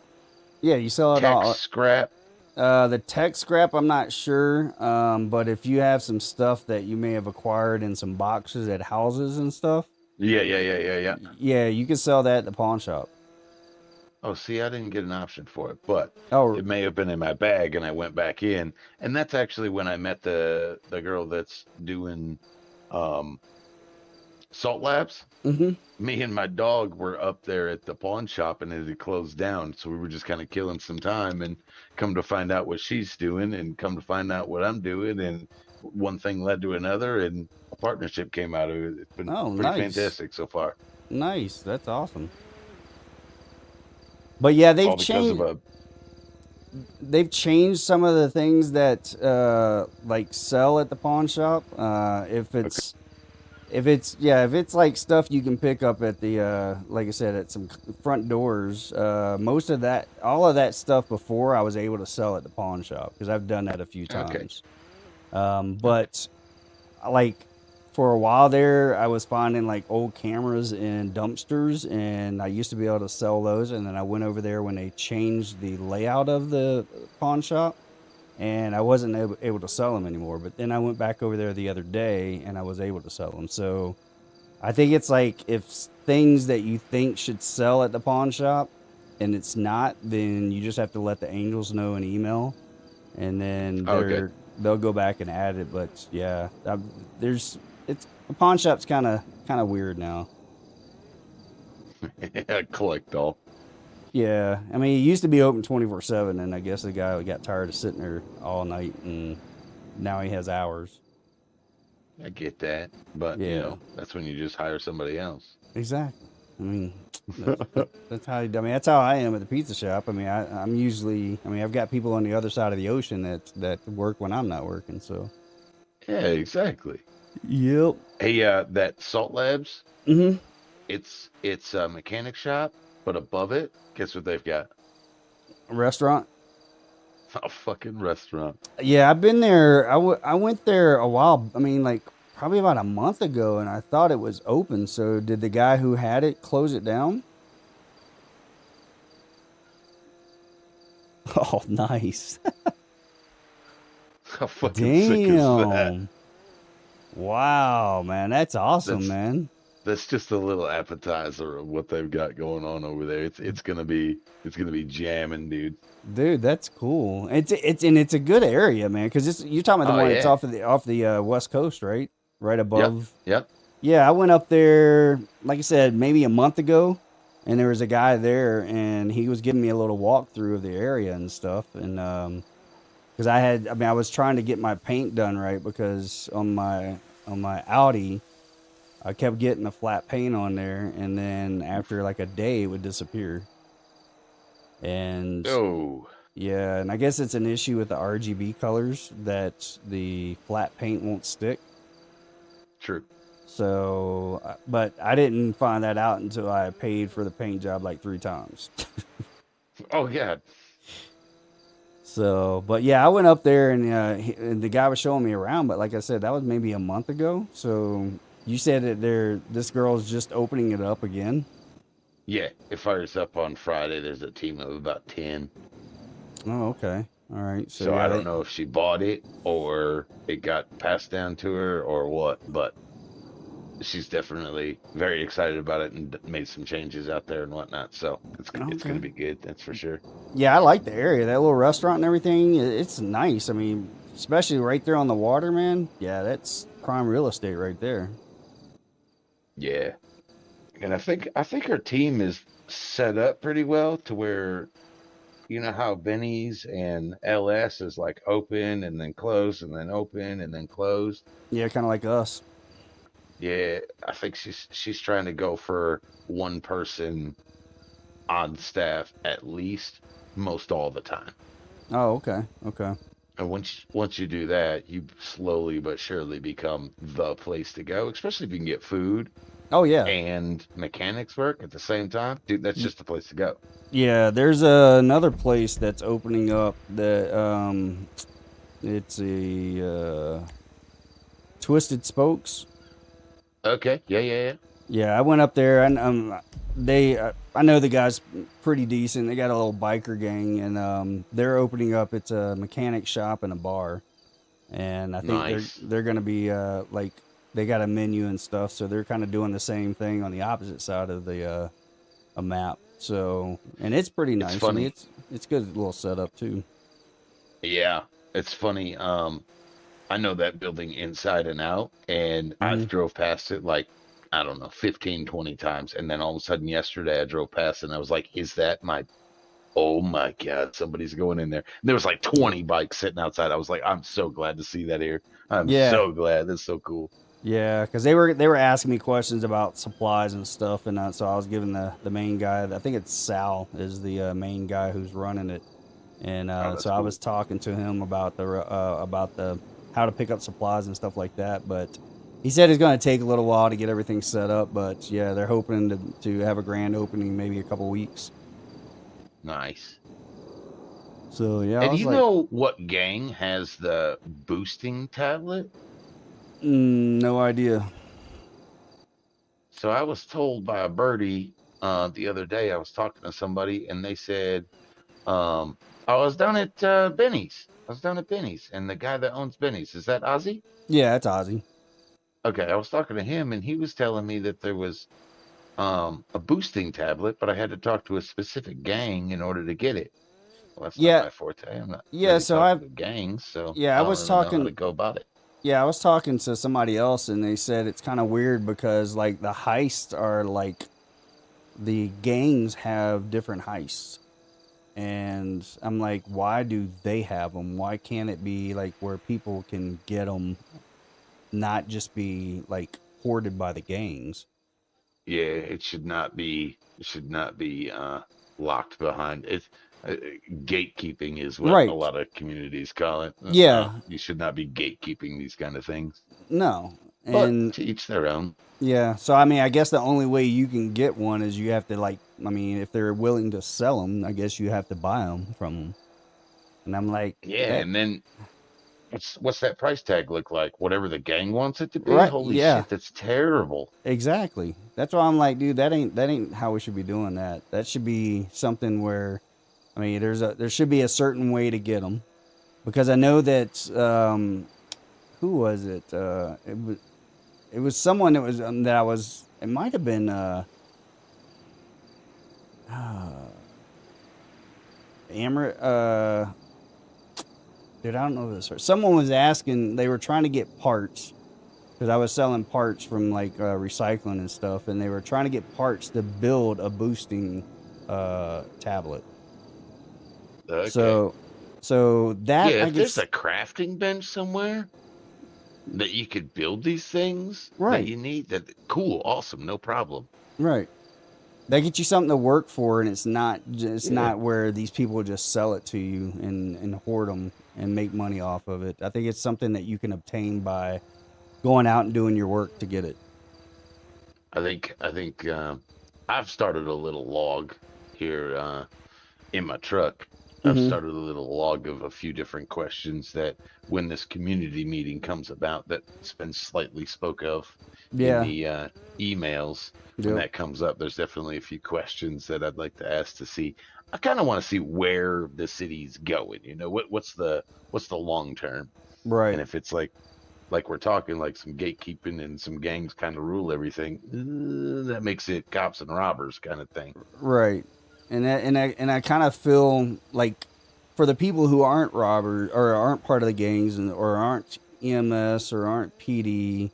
Yeah, you sell it Tech all. scrap. The tech scrap, I'm not sure. But if you have some stuff that you may have acquired in some boxes at houses and stuff, Yeah. yeah, you can sell that at the pawn shop. Oh, see, I didn't get an option for it, but Oh, it may have been in my bag, and I went back in, and that's actually when I met the girl that's doing um salt labs. mm-hmm. Me and my dog were up there at the pawn shop, and it had closed down, so we were just kind of killing some time, and come to find out what she's doing, and come to find out what I'm doing, and one thing led to another, and a partnership came out of it. It's been Oh, pretty nice, fantastic so far, nice. That's awesome. But yeah, all because of a they've changed some of the things that like sell at the pawn shop. If it's like stuff you can pick up at the like I said, at some front doors. Most of that, all of that stuff before, I was able to sell at the pawn shop because I've done that a few okay, times. okay, But like for a while there, I was finding like old cameras in dumpsters, and I used to be able to sell those. And then I went over there when they changed the layout of the pawn shop, and I wasn't able to sell them anymore. But then I went back over there the other day, and I was able to sell them. So I think it's like if things that you think should sell at the pawn shop and it's not, then you just have to let the angels know in email, and then okay. they'll go back and add it. But yeah, there's it's the pawn shop's kind of weird now. Collect all. Yeah, I mean it used to be open 24/7, and I guess the guy got tired of sitting there all night, and now he has hours. I get that, but Yeah, that's when you just hire somebody else. exactly. I mean, that's how. I mean, that's how I am at the pizza shop. I mean, I'm usually. I mean, I've got people on the other side of the ocean that work when I'm not working. So. Yeah, exactly. Yep. Hey, that Salt Labs, Mhm. it's a mechanic shop, but above it, guess what they've got? Restaurant. A fucking restaurant. Yeah, I've been there. I went there a while. I mean, like probably about a month ago, and I thought it was open. So did the guy who had it close it down? Oh, nice. How fucking sick is that? Damn. Wow, man, that's awesome, That's man. that's just a little appetizer of what they've got going on over there. It's gonna be jamming, dude. Dude, that's cool. It's a good area, man. Because you're talking about the Oh one that's yeah. off the west coast, right? Right Yep. above. Yep. Yeah, I went up there, like I said, maybe a month ago, and there was a guy there, and he was giving me a little walkthrough of the area and stuff. And because I mean, I was trying to get my paint done right because on my Audi, I kept getting the flat paint on there, and then after like a day, it would disappear. And Oh, yeah, and I guess it's an issue with the RGB colors that the flat paint won't stick. true. So, but I didn't find that out until I paid for the paint job like 3 times. Oh yeah. So, but yeah, I went up there and the guy was showing me around. But like I said, that was maybe a month ago. So you said that this girl's just opening it up again. Yeah. It fires up on Friday. There's a team of about 10. Oh, okay, all right. So So I yeah, don't know if she bought it or it got passed down to her or what, but she's definitely very excited about it and made some changes out there and whatnot. So it's okay. gonna be good, that's for sure. Yeah, I like the area. That little restaurant and everything. It's nice. I mean, especially right there on the water, man. Yeah, that's prime real estate right there. Yeah, and I think her team is set up pretty well to where you know how Benny's and LS is like open and then closed and then open and then closed. Yeah, kind of like us. Yeah, I think she's trying to go for one person on staff at least most all the time. Oh, okay, okay. And once you do that, you slowly but surely become the place to go, especially if you can get food Oh yeah. and mechanics work at the same time. Dude, that's Y- just the place to go. Yeah, there's another place that's opening up that it's a Twisted Spokes. Okay. Yeah. Yeah, I went up there and I know the guys pretty decent. They got a little biker gang and they're opening up. It's a mechanic shop and a bar, and I think Nice. they're gonna be like they got a menu and stuff, so they're kind of doing the same thing on the opposite side of the a map. So and it's pretty It's nice. I mean, funny. it's good little setup too. Yeah, it's funny. I know that building inside and out, and Hmm. I've drove past it like, I don't know, 15, 20 times. And then all of a sudden yesterday I drove past and I was like, is that my, oh my God, somebody's going in there. And there was like 20 bikes sitting outside. I was like, I'm so glad to see that here. I'm Yeah, so glad. That's so cool. yeah, because they were asking me questions about supplies and stuff, and so I was giving the main guy. I think it's Sal is the main guy who's running it, and Oh, that's so I cool. was talking to him about the how to pick up supplies and stuff like that. But he said it's going to take a little while to get everything set up. But yeah, they're hoping to have a grand opening maybe a couple weeks. Nice. So yeah, I And was you like, know what gang has the boosting tablet? no idea. So I was told by a birdie the other day, I was talking to somebody and they said, Um, I was down at Benny's. I was down at Benny's, and the guy that owns Benny's, is that Ozzy? Yeah, it's Ozzy. Okay, I was talking to him, and he was telling me that there was a boosting tablet, but I had to talk to a specific gang in order to get it. Well, that's not Yeah, my forte. I'm not yeah. really So talking to gangs, so yeah, I I don't was really know how to talking. go about it. Yeah, I was talking to somebody else, and they said it's kind of weird because like the heists are like the gangs have different heists, and I'm like, why do they have them? Why can't it be like where people can get them, not just be like hoarded by the gangs? Yeah, it should not be. It should not be locked behind it. Gatekeeping is what a Right. lot of communities call it. Yeah. You should not be gatekeeping these kind of things. No. But And to each their own. yeah, so I mean, I guess the only way you can get one is you have to like, I mean, if they're willing to sell them, I guess you have to buy them from them. And I'm like, Yeah, that and then what's that price tag look like? Whatever the gang wants it to be? right? Holy Yeah, shit, that's terrible. exactly. That's why I'm like, dude, that ain't how we should be doing that. That should be something where, I mean, there should be a certain way to get them, because I know that who was it? It was someone that I was. It might have been Amber. Dude, I don't know this. Someone was asking. They were trying to get parts because I was selling parts from like recycling and stuff, and they were trying to get parts to build a boosting tablet. Okay. So, so that Yeah, I if there's guess a crafting bench somewhere that you could build these things that right, you need, that cool, awesome, no problem. right. That gets you something to work for, and it's Yeah. not where these people just sell it to you and hoard them and make money off of it. I think it's something that you can obtain by going out and doing your work to get it. I think I've started a little log here in my truck. I've Mm-hmm. started a little log of a few different questions that when this community meeting comes about, that's been slightly spoke of in Yeah. the emails. When Yep. that comes up, there's definitely a few questions that I'd like to ask to see. I kind of want to see where the city's going. You know, what's the long term, and Right. if it's like we're talking like some gatekeeping and some gangs kind of rule everything, that makes it cops and robbers kind of thing. Right. And I kind of feel like for the people who aren't robbers or aren't part of the gangs or aren't EMS or aren't PD,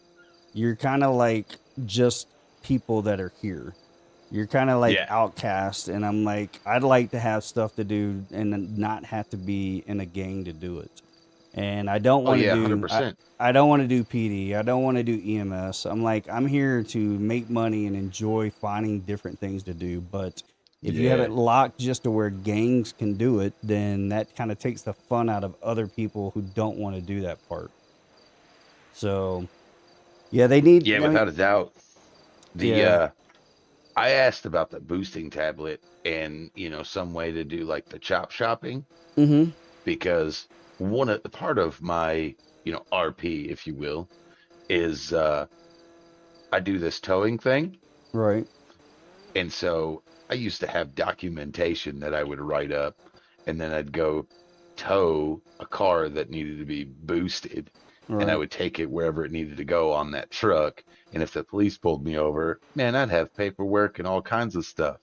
you're kind of like just people that are here. You're kind of like Yeah. outcast, and I'm like, I'd like to have stuff to do and not have to be in a gang to do it. And I don't Oh want to yeah, do 100%. I don't want to do PD. I don't want to do EMS. I'm like, I'm here to make money and enjoy finding different things to do. But if you have Yeah. it locked just to where gangs can do it, then that kind of takes the fun out of other people who don't want to do that part. So yeah, they need. Yeah, I mean, without a doubt. The yeah. I asked about the boosting tablet and, some way to do like the chop shopping, Mm-hmm. because one of the part of my, RP, if you will, is I do this towing thing. Right. And so I used to have documentation that I would write up, and then I'd go tow a car that needed to be boosted, and I Right. would take it wherever it needed to go on that truck. And if the police pulled me over, man, I'd have paperwork and all kinds of stuff.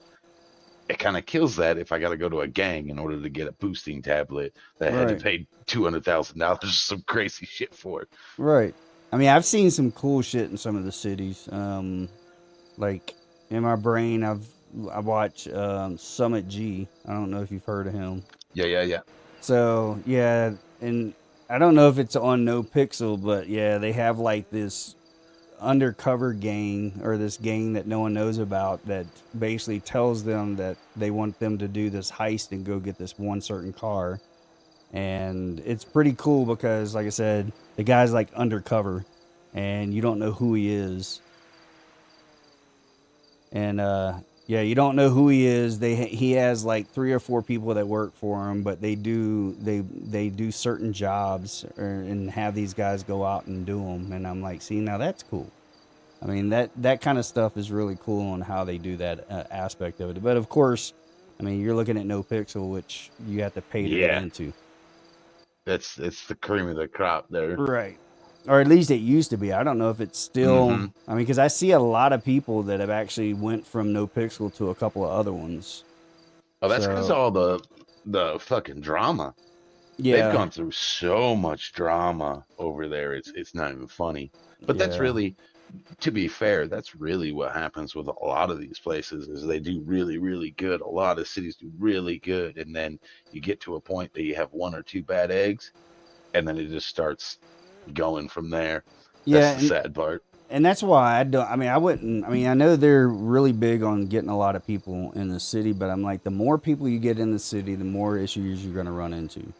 It kind of kills that if I got to go to a gang in order to get a boosting tablet that I had to Right. pay $200,000 some crazy shit for. Right. I mean, I've seen some cool shit in some of the cities. Like in my brain, I watch Summit G. I don't know if you've heard of him. Yeah, yeah, yeah. So yeah, and I don't know if it's on No Pixel, but yeah, they have like this undercover gang or this gang that no one knows about that basically tells them that they want them to do this heist and go get this one certain car. And it's pretty cool because, like I said, the guy's like undercover and you don't know who he is. And yeah, you don't know who he is. He has like 3 or 4 people that work for him, but they do certain jobs and have these guys go out and do them. And I'm like, see, now that's cool. I mean, that kind of stuff is really cool on how they do that aspect of it. But of course, I mean, you're looking at No Pixel, which you have to pay to get Yeah, into. it's the cream of the crop there. Right. Or at least it used to be. I don't know if it's still. Mm-hmm. I mean, because I see a lot of people that have actually went from No Pixel to a couple of other ones. Oh, that's because So all the fucking drama. They've yeah, gone through so much drama over there. It's not even funny. But that's yeah, really, to be fair, that's really what happens with a lot of these places is they do really, really good. A lot of cities do really good, and then you get to a point that you have 1 or 2 bad eggs, and then it just starts going from there. That's yeah, the sad part. and that's why I don't. I mean, I wouldn't. I mean, I know they're really big on getting a lot of people in the city, but I'm like, the more people you get in the city, the more issues you're going to run into,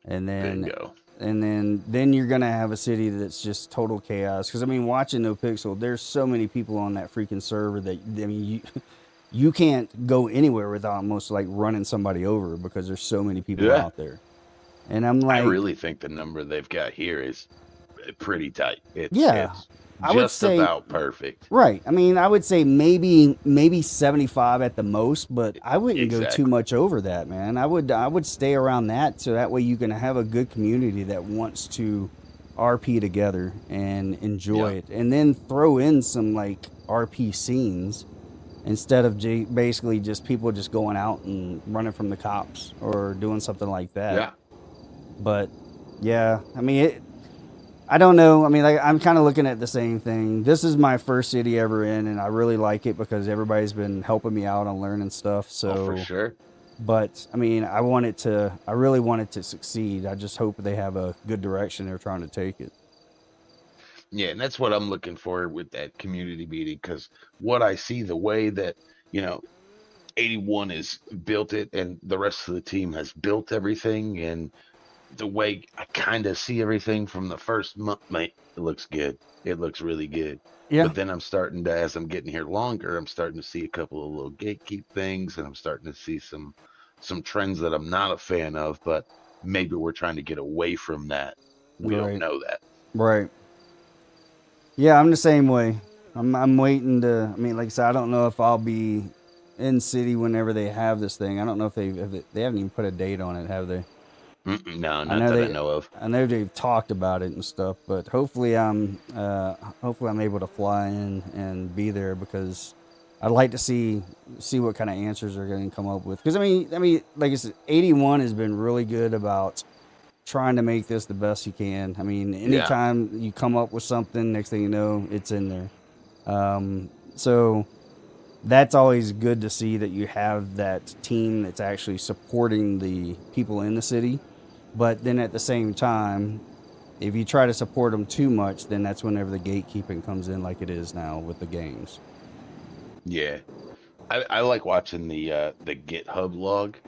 and then Bingo. then you're gonna have a city that's just total chaos. Because I mean, watching No Pixel, there's so many people on that freaking server that I mean, you can't go anywhere without almost like running somebody over because there's so many people Yeah. out there. And I'm I like, really think the number they've got here is pretty tight. yeah, It's I would just say about perfect. right. I mean, I would say maybe 75 at the most, but I wouldn't go too Exactly. much over that, man. I would stay around that so that way you can have a good community that wants to RP together and enjoy Yeah. it, and then throw in some like RP scenes instead of basically just people just going out and running from the cops or doing something like that. Yeah. But yeah, I mean, I don't know. I mean, like, I'm kind of looking at the same thing. This is my first city ever in, and I really like it because everybody's been helping me out on learning stuff. Oh, for So, sure. but I mean, I really want it to succeed. I just hope they have a good direction they're trying to take it. Yeah, and that's what I'm looking for with that community meeting because what I see, the way that, you know, 81 has built it and the rest of the team has built everything, and the way I kind of see everything from the first month, mate, it looks good. It looks really good. Yeah, But then I'm starting to, as I'm getting here longer, I'm starting to see a couple of little gatekeep things, and I'm starting to see some trends that I'm not a fan of, but maybe we're trying to get away from that. We don't right, know that. right. Yeah, I'm the same way. I'm waiting to. I mean, like I said, I don't know if I'll be in city whenever they have this thing. I don't know if they haven't even put a date on it, have they? No, I not know that I they know of. I know they've talked about it and stuff, but hopefully I'm able to fly in and be there because I'd like to see what kind of answers they're going to come up with. Because I mean, like I said, 81 has been really good about trying to make this the best you can. I mean, Yeah, anytime you come up with something, next thing you know, it's in there. So that's always good to see that you have that team that's actually supporting the people in the city. But then at the same time, if you try to support them too much, then that's whenever the gatekeeping comes in, like it is now with the games. yeah. I like watching the GitHub log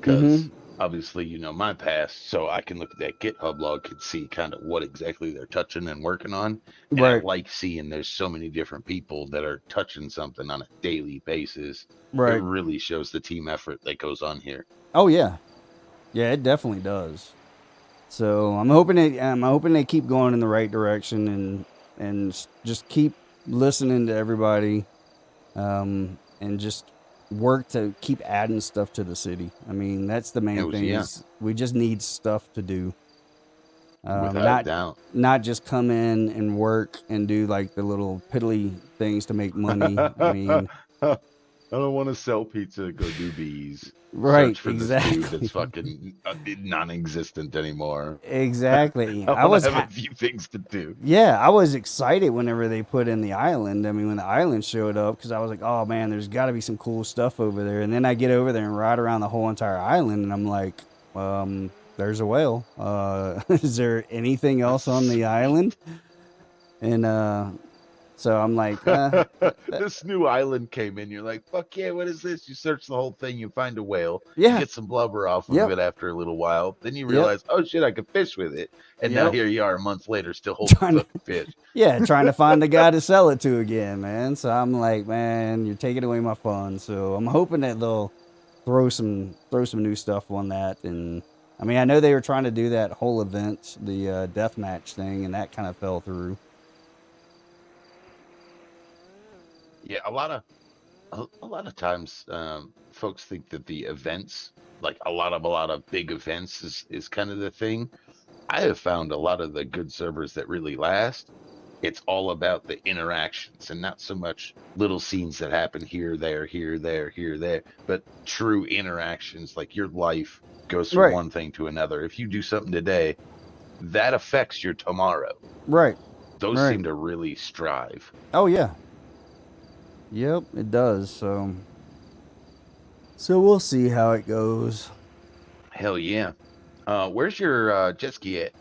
because Mm-hmm. obviously you know my past, so I can look at that GitHub log and see kind of what exactly they're touching and working on. And I Right. like seeing there's so many different people that are touching something on a daily basis. It Right. really shows the team effort that goes on here. Oh yeah. Yeah, it definitely does. So I'm hoping they keep going in the right direction, and and just keep listening to everybody, and just work to keep adding stuff to the city. I mean, that's the main It was, thing yeah, is we just need stuff to do. without a Not doubt. not just come in and work and do like the little piddly things to make money. I mean, I don't want to sell pizza. Go do bees. right, Search for this dude exactly. that's fucking non-existent anymore. Exactly. I I want to was have a few things to do. Yeah, I was excited whenever they put in the island. I mean, when the island showed up, because I was like, oh man, there's got to be some cool stuff over there. And then I get over there and ride around the whole entire island, and I'm like, there's a whale. Is there anything else on the island? And so I'm like, This new island came in. You're like, fuck yeah, what is this? You search the whole thing, you find a whale, you yeah, get some blubber off of yep, it after a little while. Then you yep, realize, oh shit, I could fish with it. And now yep. here you are a month later, still holding Trying to, fucking fish. yeah, trying to find the guy to sell it to again, man. So I'm like, man, you're taking away my fun. So I'm hoping that they'll throw some new stuff on that. And I mean, I know they were trying to do that whole event, the death match thing, and that kind of fell through. Yeah, a lot of times, folks think that the events, like a lot of big events, is kind of the thing. I have found a lot of the good servers that really last. It's all about the interactions and not so much little scenes that happen here, there, here, there, here, there, but true interactions. Like your life goes from Right, one thing to another. If you do something today, that affects your tomorrow. right, Those right. seem to really strive. Oh yeah, yep, it does. So we'll see how it goes. Hell yeah. Where's your jet ski at?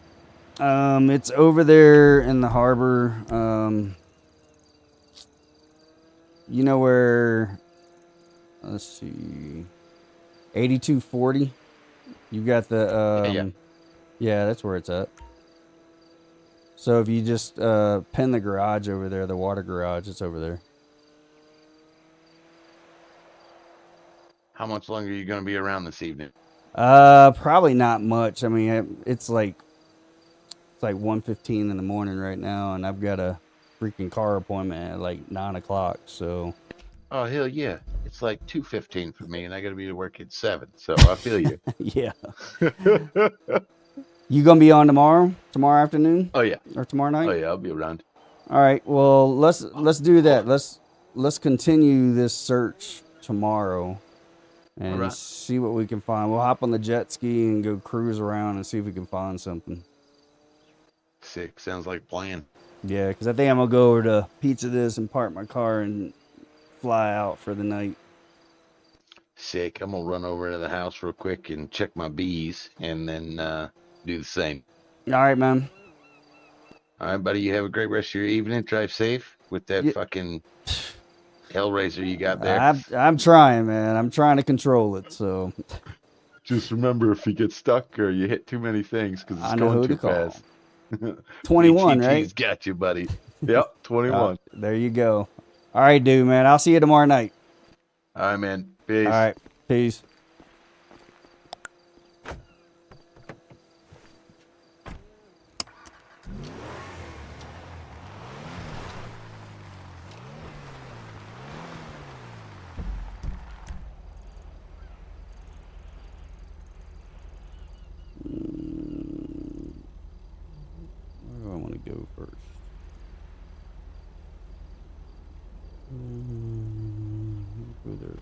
It's over there in the harbor. You know where? Let's see, 8240. You got the Yeah, yeah. yeah, that's where it's at. So if you just pin the garage over there, the water garage, it's over there. How much longer are you going to be around this evening? Probably not much. I mean, it's like 1:15 in the morning right now, and I've got a freaking car appointment at like 9 o'clock. So Oh hell yeah! It's like 2:15 for me, and I got to be to work at 7. So I feel you. yeah, you gonna be on tomorrow afternoon, Oh yeah, or tomorrow oh night? yeah. I'll be around. All right. Well, let's do that. Let's continue this search tomorrow All and right. see what we can find. We'll hop on the jet ski and go cruise around and see if we can find something. Sick. Sounds like a plan. Yeah, because I think I'm gonna go over to Pizza This and park my car and fly out for the night. Sick. I'm gonna run over to the house real quick and check my bees, and then do the same. All right, man. All right, buddy. You have a great rest of your evening. Drive safe with that Yeah, fucking Hellraiser you got there. I'm trying, man. I'm trying to control it. So Just remember, if you get stuck or you hit too many things, because it's I know going who to too call. fast. 21, right? ATT's got you, buddy. Yep, 21. There you go. All right, dude, man. I'll see you tomorrow night. All right, man. All Peace. right. Peace. Where do I want to go first? Go there.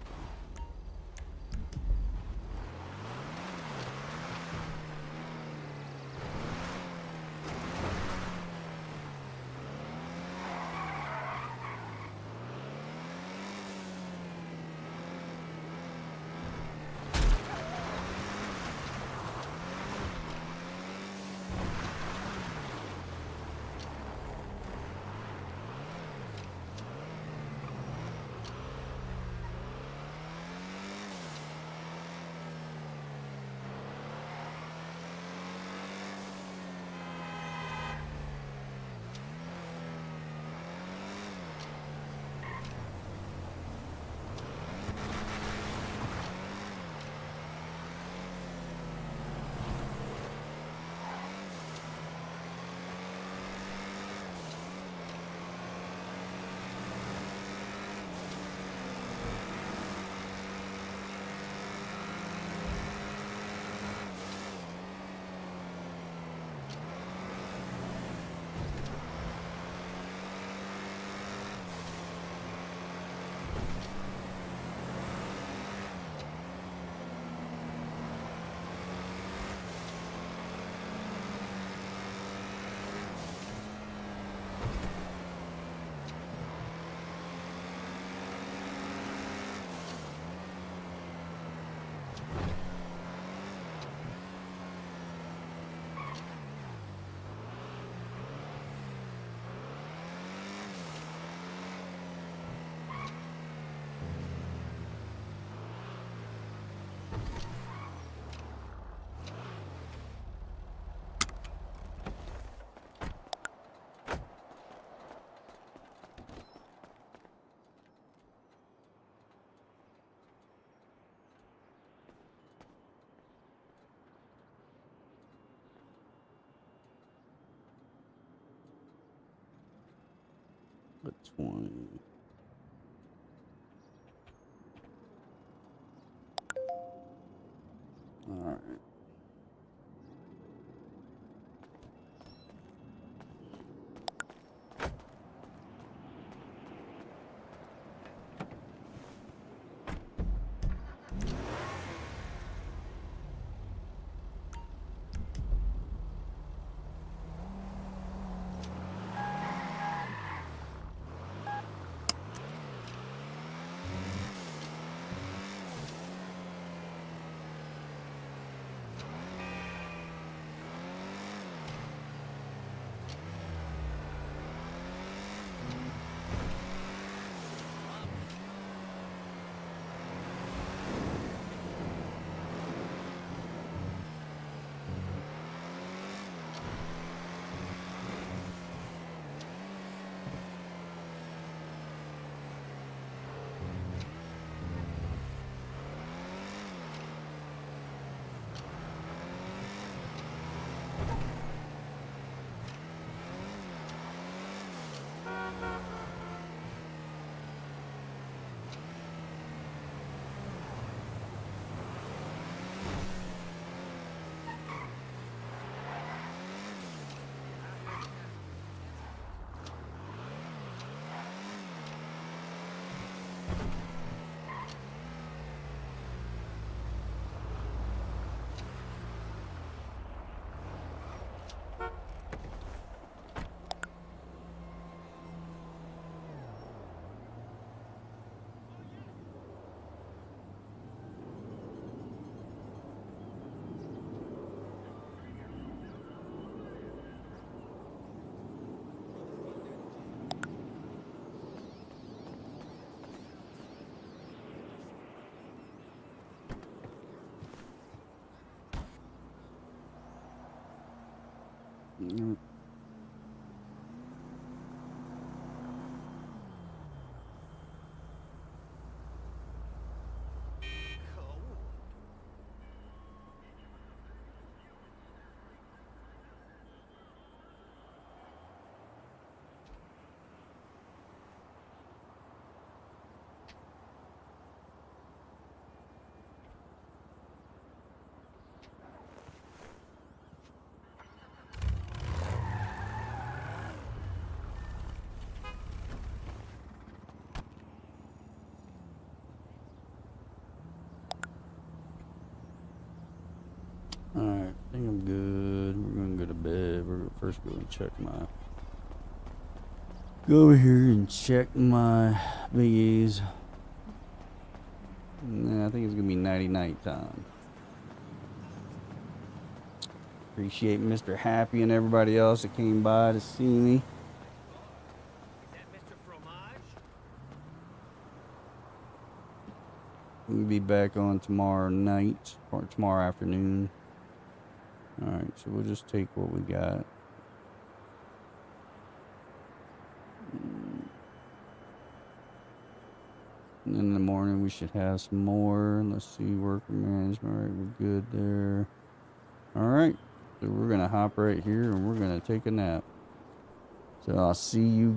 20. All right. Mm. All right, I think I'm good. We're gonna go to bed. We're gonna first go and check my. Go over here and check my biggies. Nah, I think it's gonna be nighty night time. Appreciate Mr. Happy and everybody else that came by to see me. Is that Mr. Fromage? We'll be back on tomorrow night or tomorrow afternoon. All right, so we'll just take what we got. And in the morning we should have some more. Let's see, worker management. All right, we're good there. All right, so we're gonna hop right here and we're gonna take a nap. So I'll see you